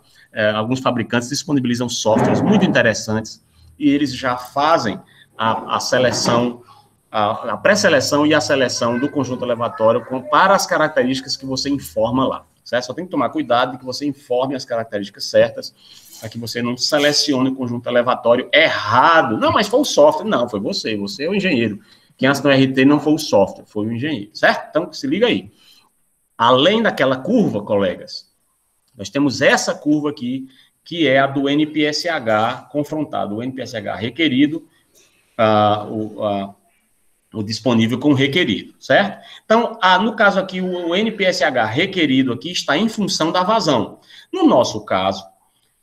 Alguns fabricantes disponibilizam softwares muito interessantes e eles já fazem a seleção, a pré-seleção e a seleção do conjunto elevatório para as características que você informa lá, certo? Só tem que tomar cuidado de que você informe as características certas, para que você não selecione o conjunto elevatório errado. Não, mas foi o software. Não, foi você é o engenheiro. Quem assinou o RT não foi o software, foi o engenheiro, certo? Então, se liga aí. Além daquela curva, colegas, nós temos essa curva aqui, que é a do NPSH confrontado, o NPSH requerido, o disponível com o requerido, certo? Então, no caso aqui, o NPSH requerido aqui está em função da vazão. No nosso caso,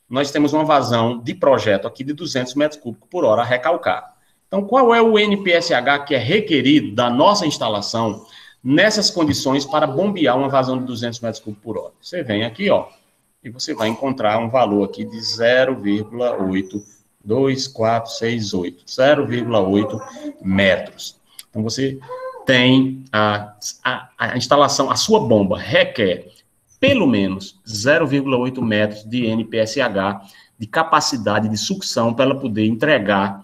nós temos uma vazão de projeto aqui de 200 metros cúbicos por hora a recalcar. Então, qual é o NPSH que é requerido da nossa instalação nessas condições para bombear uma vazão de 200 metros cúbicos por hora? Você vem aqui, ó, e você vai encontrar um valor aqui de 0,82468, 0,8 metros. Então, você tem a instalação, a sua bomba requer pelo menos 0,8 metros de NPSH de capacidade de sucção para ela poder entregar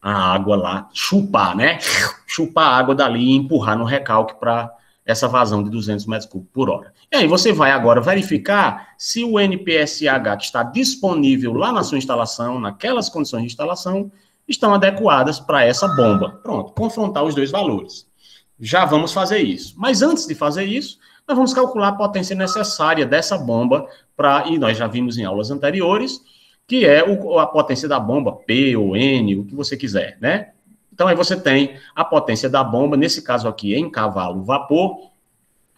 a água lá, chupar, né? Chupar a água dali e empurrar no recalque para essa vazão de 200 metros cúbicos por hora. E aí você vai agora verificar se o NPSH que está disponível lá na sua instalação, naquelas condições de instalação, estão adequadas para essa bomba. Pronto, confrontar os dois valores. Já vamos fazer isso. Mas antes de fazer isso, nós vamos calcular a potência necessária dessa bomba e nós já vimos em aulas anteriores, que é a potência da bomba, P ou N, o que você quiser, né? Então, aí você tem a potência da bomba, nesse caso aqui, em cavalo vapor,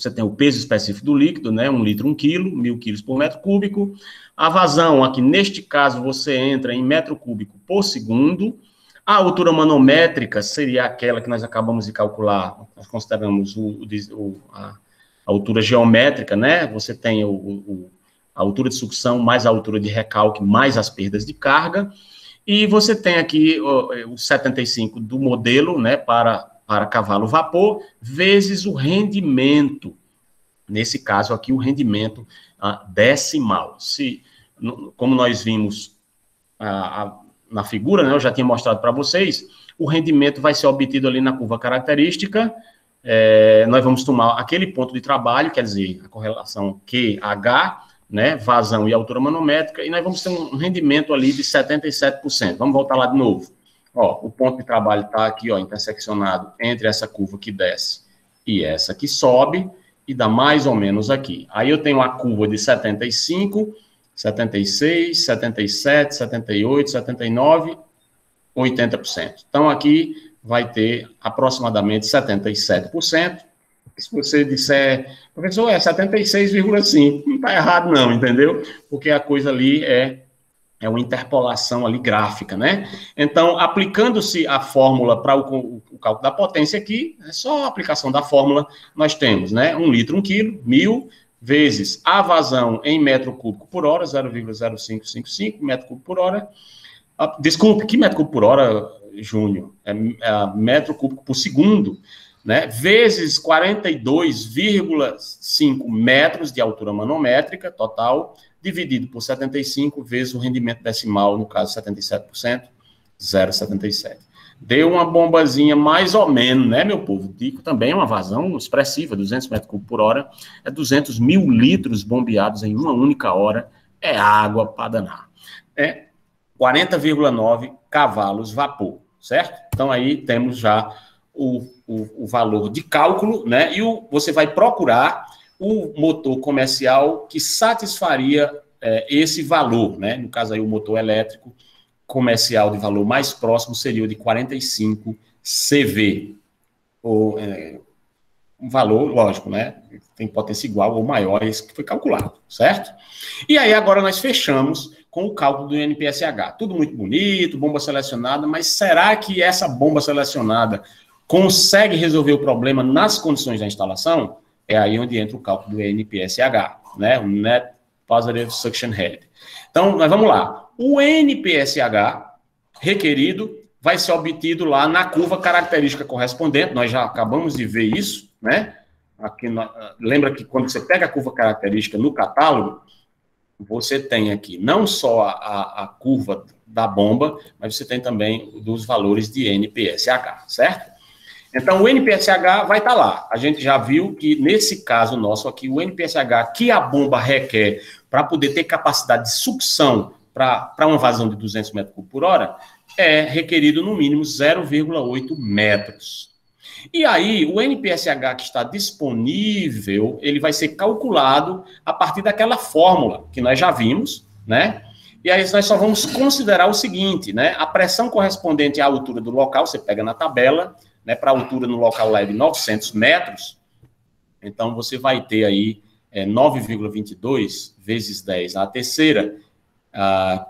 você tem o peso específico do líquido, né? 1 litro, 1 quilo, 1.000 quilos por metro cúbico. A vazão, aqui neste caso, você entra em metro cúbico por segundo. A altura manométrica seria aquela que nós acabamos de calcular, nós consideramos a altura geométrica, né? Você tem a altura de sucção mais a altura de recalque, mais as perdas de carga. E você tem aqui o 75 do modelo, né, para cavalo vapor, vezes o rendimento. Nesse caso aqui, o rendimento decimal. Como nós vimos na figura, né, eu já tinha mostrado para vocês, o rendimento vai ser obtido ali na curva característica. Nós vamos tomar aquele ponto de trabalho, quer dizer, a correlação QH, né, vazão e altura manométrica, e nós vamos ter um rendimento ali de 77%. Vamos voltar lá de novo. Ó, o ponto de trabalho está aqui, ó, interseccionado entre essa curva que desce e essa que sobe, e dá mais ou menos aqui. Aí eu tenho a curva de 75, 76, 77, 78, 79, 80%. Então, aqui vai ter aproximadamente 77%. Se você disser, professor, 76,5, não está errado não, entendeu? Porque a coisa ali é uma interpolação ali gráfica, né? Então, aplicando-se a fórmula para o cálculo da potência aqui, é só a aplicação da fórmula, nós temos, né? 1 litro, 1 quilo, 1.000, vezes a vazão em metro cúbico por hora, 0,0555 metro cúbico por hora. Desculpe, que metro cúbico por hora, Júnior? É metro cúbico por segundo, né, vezes 42,5 metros de altura manométrica total, dividido por 75, vezes o rendimento decimal, no caso 77%, 0,77. Deu uma bombazinha mais ou menos, né, meu povo? Digo também é uma vazão expressiva, 200 metros cúbicos por hora, é 200 mil litros bombeados em uma única hora, é água para danar. É 40,9 cavalos vapor, certo? Então aí temos já o valor de cálculo, né? E você vai procurar o motor comercial que satisfaria esse valor, né? No caso aí, o motor elétrico comercial de valor mais próximo seria o de 45 CV. Um valor, lógico, né? Tem potência igual ou maior a esse que foi calculado, certo? E aí agora nós fechamos com o cálculo do NPSH. Tudo muito bonito, bomba selecionada, mas será que essa bomba selecionada consegue resolver o problema nas condições da instalação? É aí onde entra o cálculo do NPSH, né? O Net Positive Suction Head. Então, nós vamos lá. O NPSH requerido vai ser obtido lá na curva característica correspondente. Nós já acabamos de ver isso, né? Aqui, lembra que quando você pega a curva característica no catálogo, você tem aqui não só a curva da bomba, mas você tem também dos valores de NPSH, certo? Então, o NPSH vai estar lá. A gente já viu que, nesse caso nosso aqui, o NPSH que a bomba requer para poder ter capacidade de sucção para uma vazão de 200 metros cúbicos por hora, é requerido, no mínimo, 0,8 metros. E aí, o NPSH que está disponível, ele vai ser calculado a partir daquela fórmula que nós já vimos, né? E aí nós só vamos considerar o seguinte, né? A pressão correspondente à altura do local, você pega na tabela, né, para a altura no local lá é de 900 metros, então você vai ter aí 9,22 vezes 10 à terceira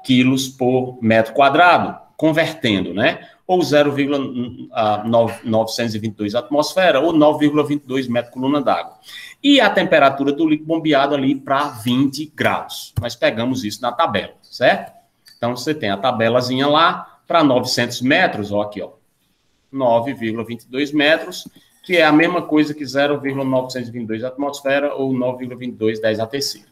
quilos por metro quadrado, convertendo, né? Ou 0,922 atmosfera, ou 9,22 metro coluna d'água. E a temperatura do líquido bombeado ali para 20 graus. Nós pegamos isso na tabela, certo? Então, você tem a tabelazinha lá para 900 metros, ó, aqui, ó. 9,22 metros, que é a mesma coisa que 0,922 atmosfera ou 9,22 10 à terceira.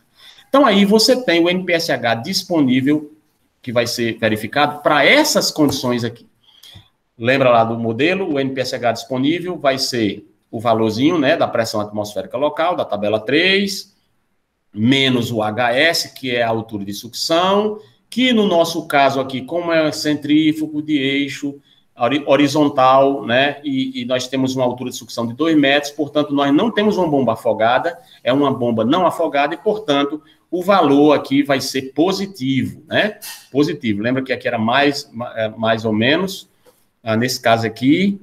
Então, aí você tem o NPSH disponível, que vai ser verificado para essas condições aqui. Lembra lá do modelo? O NPSH disponível vai ser o valorzinho, né, da pressão atmosférica local, da tabela 3, menos o HS, que é a altura de sucção, que no nosso caso aqui, como é centrífugo de eixo horizontal, né, e nós temos uma altura de sucção de 2 metros, portanto, nós não temos uma bomba afogada, é uma bomba não afogada, e, portanto, o valor aqui vai ser positivo, né, positivo. Lembra que aqui era mais ou menos, nesse caso aqui,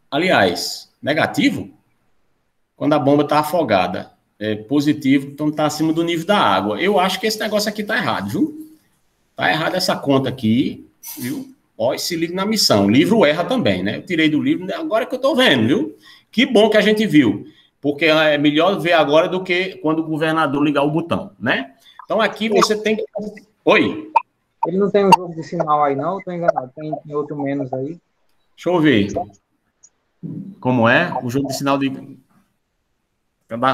aliás, negativo? quando a bomba está afogada. É positivo, então está acima do nível da água. Eu acho que esse negócio aqui está errado, viu? Está errada essa conta aqui, viu? Ó, se liga na missão. O livro erra também, né? Eu tirei do livro, agora que eu estou vendo, viu? Que bom que a gente viu, porque é melhor ver agora do que quando o governador ligar o botão, né? Então aqui você tem que... Oi? Ele não tem um jogo de sinal aí, não? Estou enganado. Tem outro menos aí. Deixa eu ver. Como é? O jogo de sinal de...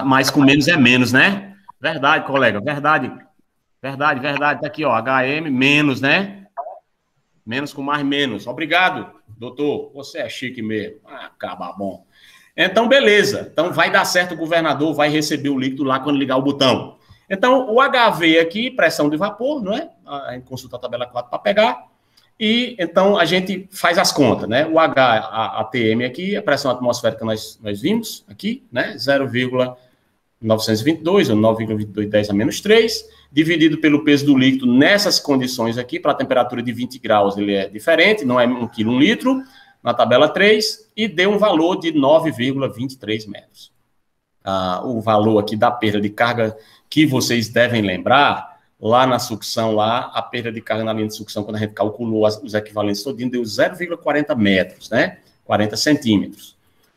Mais com menos é menos, né? Verdade, colega, verdade. Verdade, verdade. Tá aqui, ó, HM menos, né? Menos com mais menos. Obrigado, doutor. Você é chique mesmo. Ah, acaba bom. Então, beleza. Então, vai dar certo, o governador vai receber o líquido lá quando ligar o botão. Então, o HV aqui, pressão de vapor, não é? A gente consulta a tabela 4 para pegar. E, então, a gente faz as contas, né? O ATM aqui, a pressão atmosférica nós vimos aqui, né? 0,922, ou 9,2210 a menos 3, dividido pelo peso do líquido nessas condições aqui, para a temperatura de 20 graus, ele é diferente, não é 1 quilo, 1 litro, na tabela 3, e deu um valor de 9,23 metros. O valor aqui da perda de carga que vocês devem lembrar, lá na sucção, lá, a perda de carga na linha de sucção, quando a gente calculou os equivalentes todinho, deu 0,40 metros, né? 40 centímetros.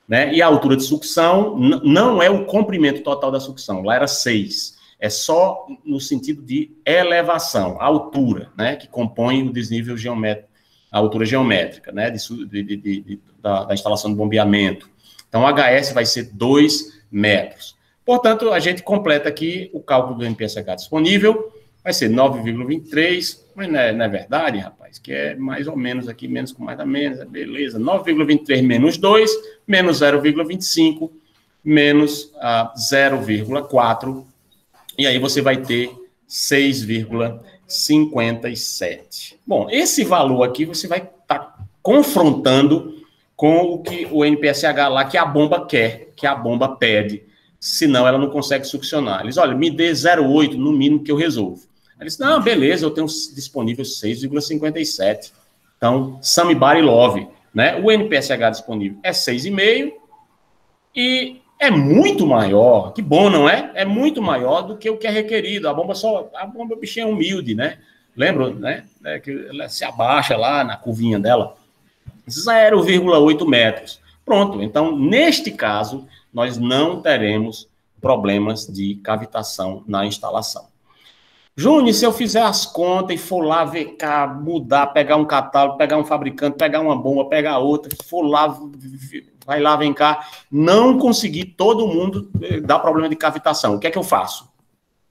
Né? E a altura de sucção não é o comprimento total da sucção, lá era 6. É só no sentido de elevação, a altura, né? Que compõe o desnível geométrico, a altura geométrica, né? Da instalação de bombeamento. Então, o HS vai ser 2 metros. Portanto, a gente completa aqui o cálculo do NPSH disponível, vai ser 9,23, mas não é verdade, rapaz, que é mais ou menos aqui, menos com mais a menos, beleza, 9,23 menos 2, menos 0,25, menos 0,4, e aí você vai ter 6,57. Bom, esse valor aqui você vai estar confrontando com o que o NPSH lá, que a bomba quer, que a bomba pede, senão ela não consegue succionar. Eles, olha, me dê 0,8 no mínimo que eu resolvo. Eles, não, beleza, eu tenho disponível 6,57. Então, somebody love, né? O NPSH disponível é 6,5 e é muito maior, que bom, não é? É muito maior do que o que é requerido. A bomba bichinha é humilde, né? Lembra, né? Que ela se abaixa lá na curvinha dela. 0,8 metros. Pronto, então, neste caso, nós não teremos problemas de cavitação na instalação. Júnior, se eu fizer as contas e for lá ver cá, mudar, pegar um catálogo, pegar um fabricante, pegar uma bomba, pegar outra, for lá, vai lá, vem cá, não conseguir todo mundo dar problema de cavitação, o que é que eu faço?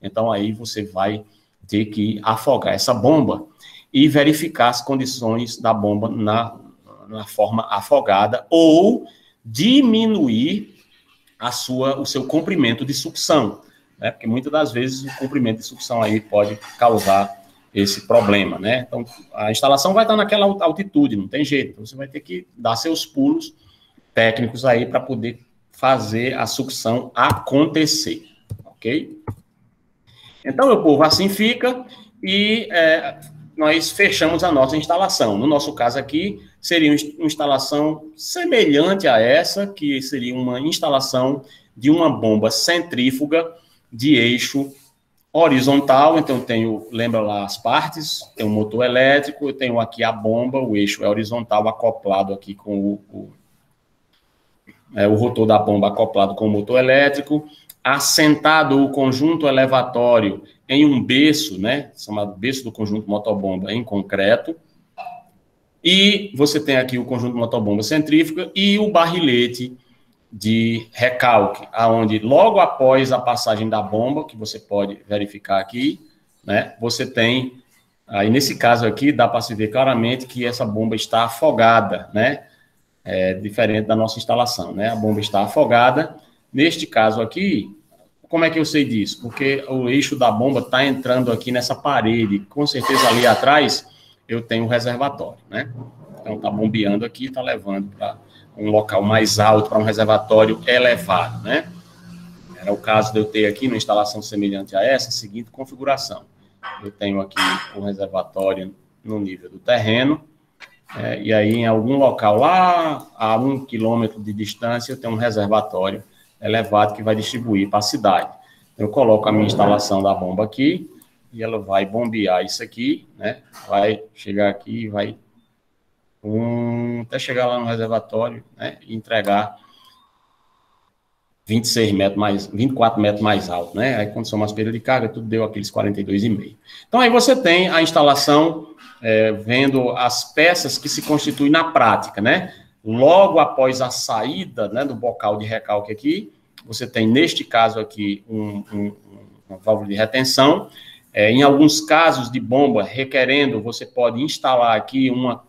Então, aí você vai ter que afogar essa bomba e verificar as condições da bomba na forma afogada ou diminuir o seu comprimento de sucção, né? Porque muitas das vezes o comprimento de sucção aí pode causar esse problema, né? Então, a instalação vai estar naquela altitude, não tem jeito. Então, você vai ter que dar seus pulos técnicos aí para poder fazer a sucção acontecer, ok? Então, meu povo, assim fica e nós fechamos a nossa instalação. No nosso caso aqui, seria uma instalação semelhante a essa, que seria uma instalação de uma bomba centrífuga de eixo horizontal. Então, lembra lá as partes, tem um motor elétrico, eu tenho aqui a bomba, o eixo é horizontal, acoplado aqui com o rotor da bomba acoplado com o motor elétrico, assentado o conjunto elevatório em um berço, né, chamado berço do conjunto motobomba em concreto, e você tem aqui o conjunto motobomba centrífuga e o barrilete de recalque, aonde logo após a passagem da bomba, que você pode verificar aqui, né, você tem, aí nesse caso aqui, dá para se ver claramente que essa bomba está afogada, né, diferente da nossa instalação, né, a bomba está afogada. Neste caso aqui, como é que eu sei disso? Porque o eixo da bomba está entrando aqui nessa parede, com certeza ali atrás eu tenho um reservatório, né, então está bombeando aqui, está levando para um local mais alto, para um reservatório elevado, né? Era o caso de eu ter aqui, numa instalação semelhante a essa, a seguinte configuração. Eu tenho aqui um reservatório no nível do terreno, e aí em algum local lá, a 1 quilômetro de distância, eu tenho um reservatório elevado que vai distribuir para a cidade. Então, eu coloco a minha instalação da bomba aqui, e ela vai bombear isso aqui, né? Vai chegar aqui e vai até chegar lá no reservatório, né? E entregar 24 metros mais alto, né? Aí, quando soma as perdas de carga, tudo deu aqueles 42,5. Então, aí você tem a instalação, vendo as peças que se constituem na prática, né? Logo após a saída, né, do bocal de recalque aqui, você tem, neste caso aqui, uma válvula de retenção. Em alguns casos de bomba requerendo, você pode instalar aqui uma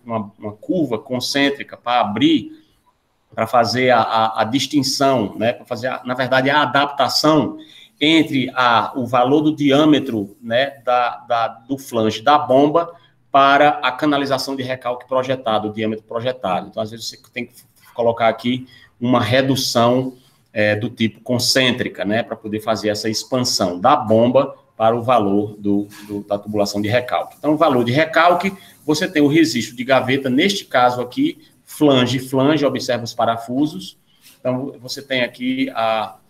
curva concêntrica para abrir, para fazer a distinção, né, para fazer, na verdade, a adaptação entre o valor do diâmetro, né, do flange da bomba para a canalização de recalque projetado, o diâmetro projetado. Então, às vezes, você tem que colocar aqui uma redução do tipo concêntrica, né, para poder fazer essa expansão da bomba para o valor da tubulação de recalque. Então, o valor de recalque, você tem o registro de gaveta, neste caso aqui, flange, observa os parafusos. Então, você tem aqui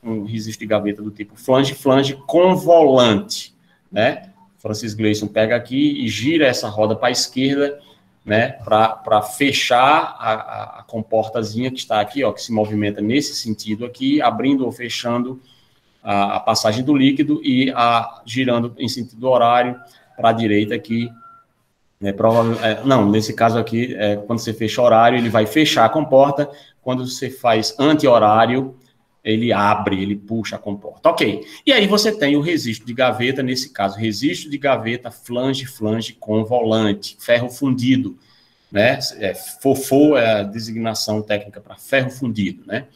um registro de gaveta do tipo flange com volante, né? Francis Gleison pega aqui e gira essa roda para a esquerda, né? Para fechar a comportazinha que está aqui, ó, que se movimenta nesse sentido aqui, abrindo ou fechando a passagem do líquido e girando em sentido horário para a direita aqui. Não, nesse caso aqui, quando você fecha horário, ele vai fechar a comporta. Quando você faz anti-horário, ele abre, ele puxa a comporta. Ok. E aí você tem o registro de gaveta, nesse caso, registro de gaveta flange com volante, ferro fundido, né? FOFO é a designação técnica para ferro fundido, né?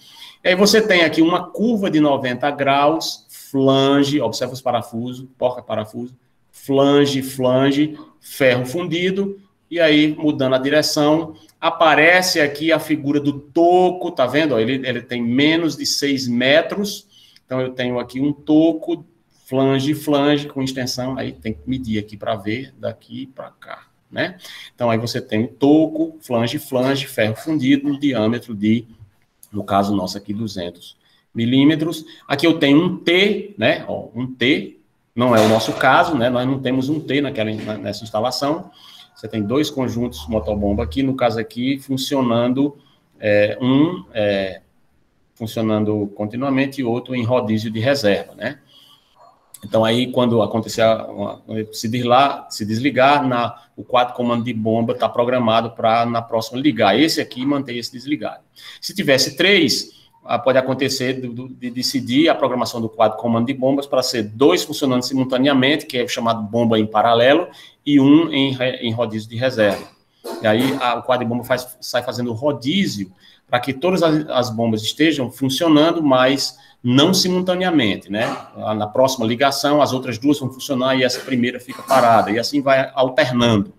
E aí você tem aqui uma curva de 90 graus, flange, observa os parafusos, porca-parafuso, flange, ferro fundido, e aí, mudando a direção, aparece aqui a figura do toco, tá vendo? Ele tem menos de 6 metros, então eu tenho aqui um toco, flange, com extensão, aí tem que medir aqui para ver, daqui para cá, né? Então, aí você tem um toco, flange, ferro fundido, um diâmetro de, no caso nosso aqui, 200 milímetros. Aqui eu tenho um T, né? Ó, um T, não é o nosso caso, né? Nós não temos um T nessa instalação. Você tem 2 conjuntos motobomba aqui, no caso aqui, funcionando, funcionando continuamente e outro em rodízio de reserva, né? Então, aí, quando acontecer, se desligar, o quadro comando de bomba está programado para, na próxima, ligar. Esse aqui, manter esse desligado. Se tivesse 3, pode acontecer de decidir a programação do quadro comando de bombas para ser 2 funcionando simultaneamente, que é chamado bomba em paralelo, e um em rodízio de reserva. E aí, o quadro de bomba sai fazendo rodízio para que todas as bombas estejam funcionando, mas não simultaneamente, né? Na próxima ligação, as outras 2 vão funcionar e essa primeira fica parada, e assim vai alternando.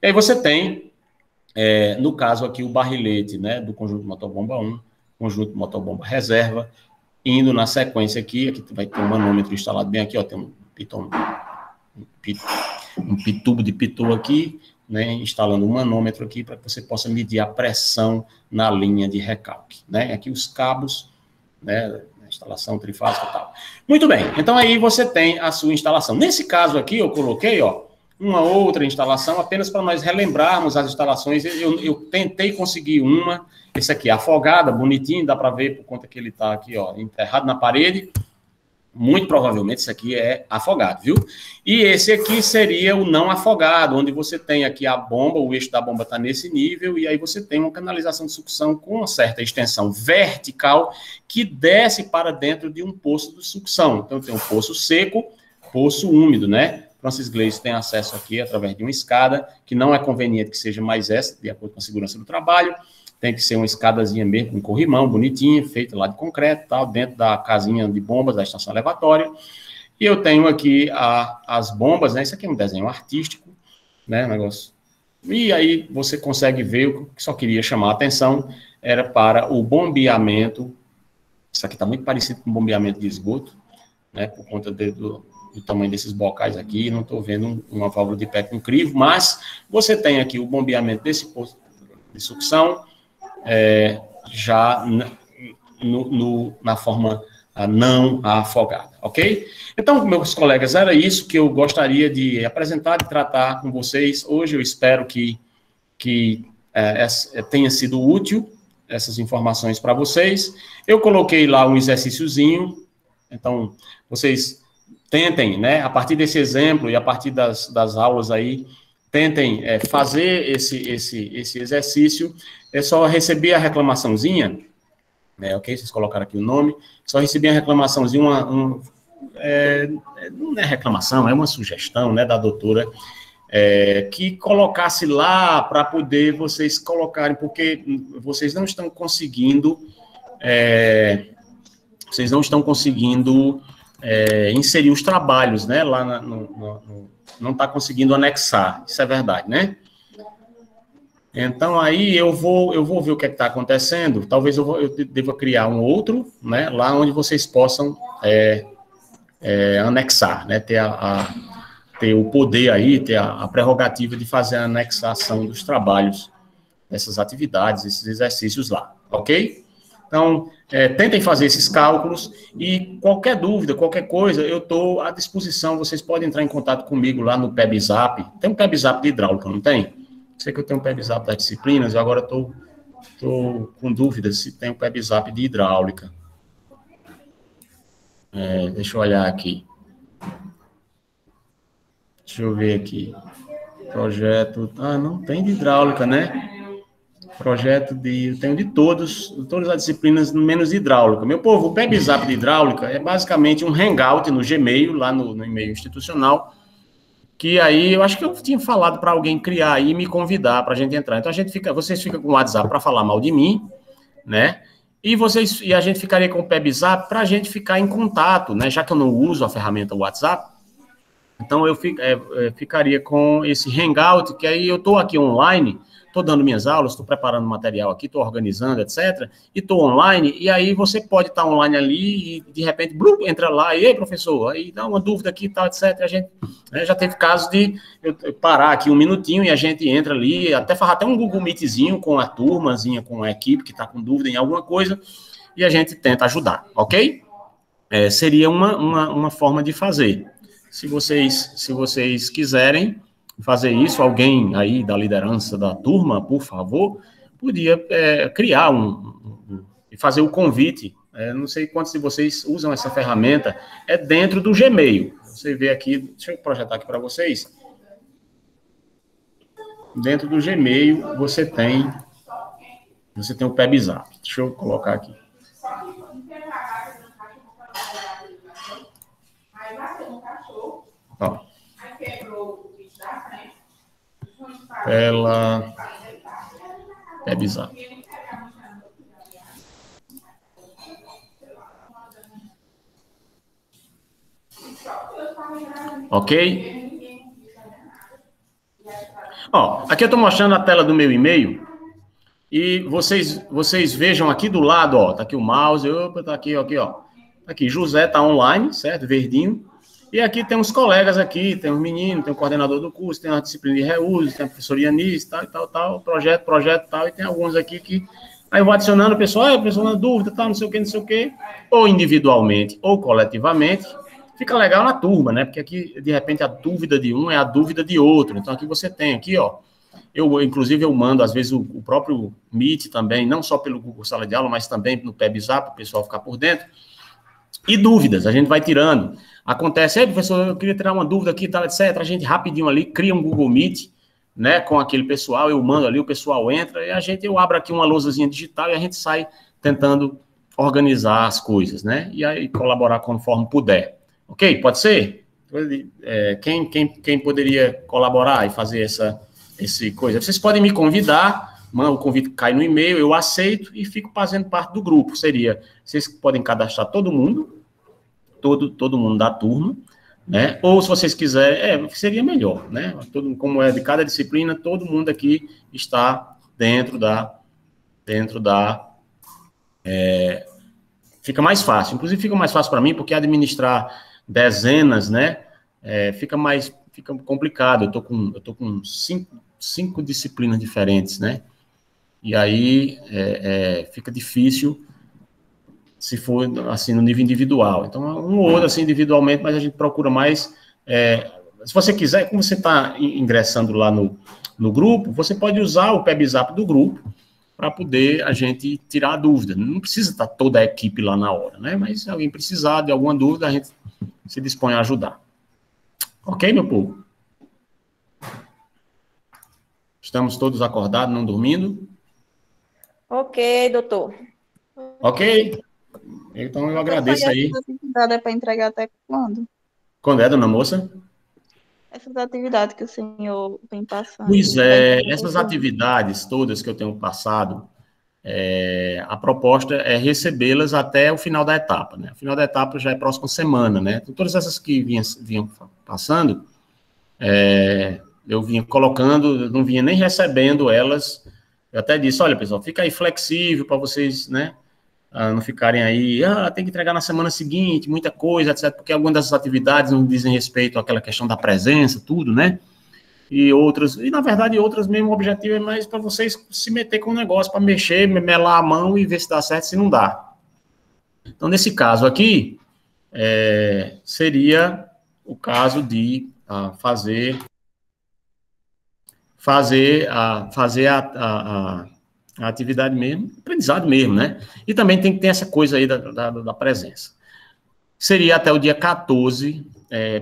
E aí você tem, no caso aqui, o barrilete, né, do conjunto motobomba 1, conjunto motobomba reserva, indo na sequência aqui vai ter um manômetro instalado bem aqui, ó, tem um tubo de pitot aqui, né, instalando um manômetro aqui para que você possa medir a pressão na linha de recalque, né? Aqui os cabos, né, instalação trifásica e tal. Muito bem, então aí você tem a sua instalação. Nesse caso aqui, eu coloquei, ó, uma outra instalação, apenas para nós relembrarmos as instalações. Eu tentei conseguir uma, esse aqui, afogada, bonitinho, dá para ver por conta que ele está aqui, ó, enterrado na parede. Muito provavelmente esse aqui é afogado, viu? E esse aqui seria o não afogado, onde você tem aqui a bomba, o eixo da bomba está nesse nível, e aí você tem uma canalização de sucção com uma certa extensão vertical que desce para dentro de um poço de sucção. Então, tem um poço seco, poço úmido, né? Francis Gleison tem acesso aqui através de uma escada, que não é conveniente que seja mais essa, de acordo com a segurança do trabalho. Tem que ser uma escadazinha mesmo, com corrimão, bonitinha, feita lá de concreto, tal, dentro da casinha de bombas da estação elevatória. E eu tenho aqui as bombas, né? Isso aqui é um desenho artístico, né? Negócio. E aí você consegue ver, o que só queria chamar a atenção, era para o bombeamento. Isso aqui está muito parecido com bombeamento de esgoto, né? Por conta do tamanho desses bocais aqui, não estou vendo uma válvula de pé com crivo, mas você tem aqui o bombeamento desse posto de sucção, já na forma não afogada, ok? Então, meus colegas, era isso que eu gostaria de apresentar, de tratar com vocês. Hoje eu espero que tenha sido útil essas informações para vocês. Eu coloquei lá um exercíciozinho, então vocês tentem, né, a partir desse exemplo e a partir das aulas aí, tentem fazer esse exercício. É só receber a reclamaçãozinha, né, ok? Vocês colocaram aqui o nome, só receber a reclamaçãozinha, não é reclamação, é uma sugestão, né, da doutora, que colocasse lá para poder vocês colocarem, porque vocês não estão conseguindo, inserir os trabalhos, né, lá não está conseguindo anexar, isso é verdade, né? Então, aí eu vou ver o que está acontecendo, talvez eu deva criar um outro, né, lá onde vocês possam anexar, né, ter o poder aí, ter a prerrogativa de fazer a anexação dos trabalhos, dessas atividades, esses exercícios lá, ok? Então, tentem fazer esses cálculos e qualquer dúvida, qualquer coisa, eu estou à disposição, vocês podem entrar em contato comigo lá no PebZap, tem um PebZap de hidráulica, não tem? Sei que eu tenho um PebZap das disciplinas, eu agora estou com dúvidas se tem um PebZap de hidráulica. Deixa eu olhar aqui. Deixa eu ver aqui. Projeto... não tem de hidráulica, né? Eu tenho de todas as disciplinas, menos hidráulica. Meu povo, o PebZap de hidráulica é basicamente um hangout no Gmail, lá no e-mail institucional, que aí eu acho que eu tinha falado para alguém criar aí e me convidar para a gente entrar. Então, vocês ficam com o WhatsApp para falar mal de mim, né? E a gente ficaria com o PebZap para a gente ficar em contato, né? Já que eu não uso a ferramenta WhatsApp, então eu ficaria com esse hangout, que aí eu estou aqui online, estou dando minhas aulas, estou preparando material aqui, estou organizando, etc. E estou online, e aí você pode estar online ali e, de repente, entra lá, e aí, professor, aí dá uma dúvida aqui, tal, etc. A gente já teve casos de eu parar aqui um minutinho e a gente entra ali, até faz até um Google Meetzinho com a turmazinha, com a equipe que está com dúvida em alguma coisa, e a gente tenta ajudar, ok? Seria uma forma de fazer. Se vocês quiserem fazer isso, alguém aí da liderança da turma, por favor, podia criar e fazer o convite. Não sei quantos de vocês usam essa ferramenta, dentro do Gmail. Você vê aqui, deixa eu projetar aqui para vocês. Dentro do Gmail, você tem o PebZap. Deixa eu colocar aqui. Ó. Tela PebZap. Ok? Ó, aqui eu estou mostrando a tela do meu e-mail e vocês vejam aqui do lado, ó, tá aqui o mouse, tá aqui, ó. Tá aqui, José tá online, certo? Verdinho. E aqui tem uns colegas aqui, tem um menino, tem um coordenador do curso, tem uma disciplina de reuso, tem a professora Ianice, tal, projeto, tal, e tem alguns aqui que... Aí eu vou adicionando o pessoal, a pessoa na dúvida, tal, não sei o quê, ou individualmente, ou coletivamente, fica legal na turma, né? Porque aqui, de repente, a dúvida de um é a dúvida de outro. Então, aqui você tem, aqui, ó, inclusive, eu mando, às vezes, o próprio Meet também, não só pelo Google Sala de Aula, mas também no PebZap, para o pessoal ficar por dentro. E dúvidas, a gente vai tirando. Acontece, professor, eu queria tirar uma dúvida aqui, tal, etc. A gente rapidinho ali cria um Google Meet, né, com aquele pessoal, eu mando ali, o pessoal entra, e eu abro aqui uma lousazinha digital e a gente sai tentando organizar as coisas, né? E aí colaborar conforme puder. Ok? Pode ser? Quem poderia colaborar e fazer esse coisa? Vocês podem me convidar, o convite cai no e-mail, eu aceito e fico fazendo parte do grupo. Vocês podem cadastrar todo mundo da turma, né? Ou se vocês quiserem, seria melhor, né? Como é de cada disciplina, todo mundo aqui está dentro da fica mais fácil. Inclusive, fica mais fácil para mim, porque administrar dezenas, né? Fica complicado. Eu tô com cinco disciplinas diferentes, né? E aí fica difícil se for, assim, no nível individual. Então, um ou outro, assim, individualmente, mas a gente procura mais... se você quiser, como você está ingressando lá no grupo, você pode usar o PebZap do grupo para poder a gente tirar a dúvida. Não precisa estar toda a equipe lá na hora, né? Mas se alguém precisar de alguma dúvida, a gente se dispõe a ajudar. Ok, meu povo? Estamos todos acordados, não dormindo? Ok, doutor. Ok? Então eu agradeço aí. Essas atividades é para entregar até quando? Quando é, dona moça? Essas atividades que o senhor vem passando. Pois vai é, entregar essas quando? atividades todas que eu tenho passado, a proposta é recebê-las até o final da etapa, né? O final da etapa já é próxima semana, né? Então, todas essas que vinham passando, eu vinha colocando, não vinha nem recebendo elas. Eu até disse, olha, pessoal, fica aí flexível para vocês, né? Não ficarem aí, tem que entregar na semana seguinte, muita coisa, etc. Porque algumas dessas atividades não dizem respeito àquela questão da presença, tudo, né? E outras, e na verdade outras mesmo, o objetivo é mais para vocês se meter com o negócio, para mexer, melar a mão e ver se dá certo, se não dá. Então, nesse caso aqui, seria o caso de fazer a atividade mesmo, aprendizado mesmo, né? E também tem que ter essa coisa aí da presença. Seria até o dia 14,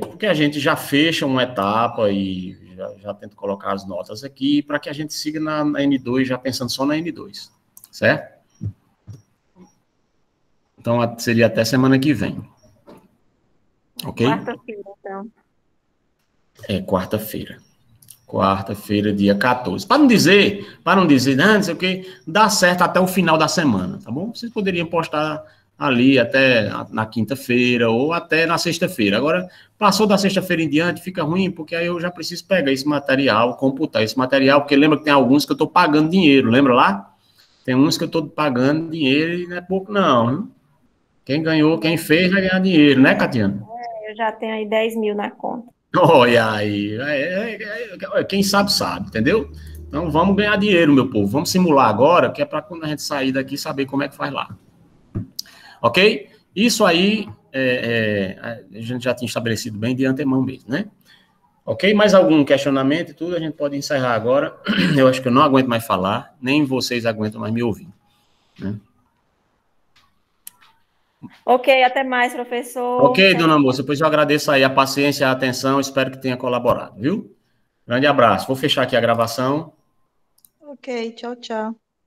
porque a gente já fecha uma etapa e já tento colocar as notas aqui, para que a gente siga na N2, já pensando só na N2, certo? Então, seria até semana que vem. Ok? Quarta-feira, então. Quarta-feira. Quarta-feira, dia 14. Para não dizer, não sei o que, dá certo até o final da semana, tá bom? Vocês poderiam postar ali até na quinta-feira ou até na sexta-feira. Agora, passou da sexta-feira em diante, fica ruim, porque aí eu já preciso pegar esse material, computar esse material, porque lembra que tem alguns que eu estou pagando dinheiro, lembra lá? Tem uns que eu estou pagando dinheiro e não é pouco não, hein? Quem ganhou, quem fez vai ganhar dinheiro, né, Catiana? Eu já tenho aí 10 mil na conta. Olha aí, quem sabe, sabe, entendeu? Então vamos ganhar dinheiro, meu povo. Vamos simular agora, que é para quando a gente sair daqui saber como é que faz lá. Ok? Isso aí a gente já tinha estabelecido bem de antemão mesmo, né? Ok? Mais algum questionamento e tudo, a gente pode encerrar agora. Eu acho que eu não aguento mais falar, nem vocês aguentam mais me ouvir, né? Ok, até mais, professor. Ok, dona moça, pois eu agradeço aí a paciência, a atenção, espero que tenha colaborado, viu? Grande abraço. Vou fechar aqui a gravação. Ok, tchau, tchau.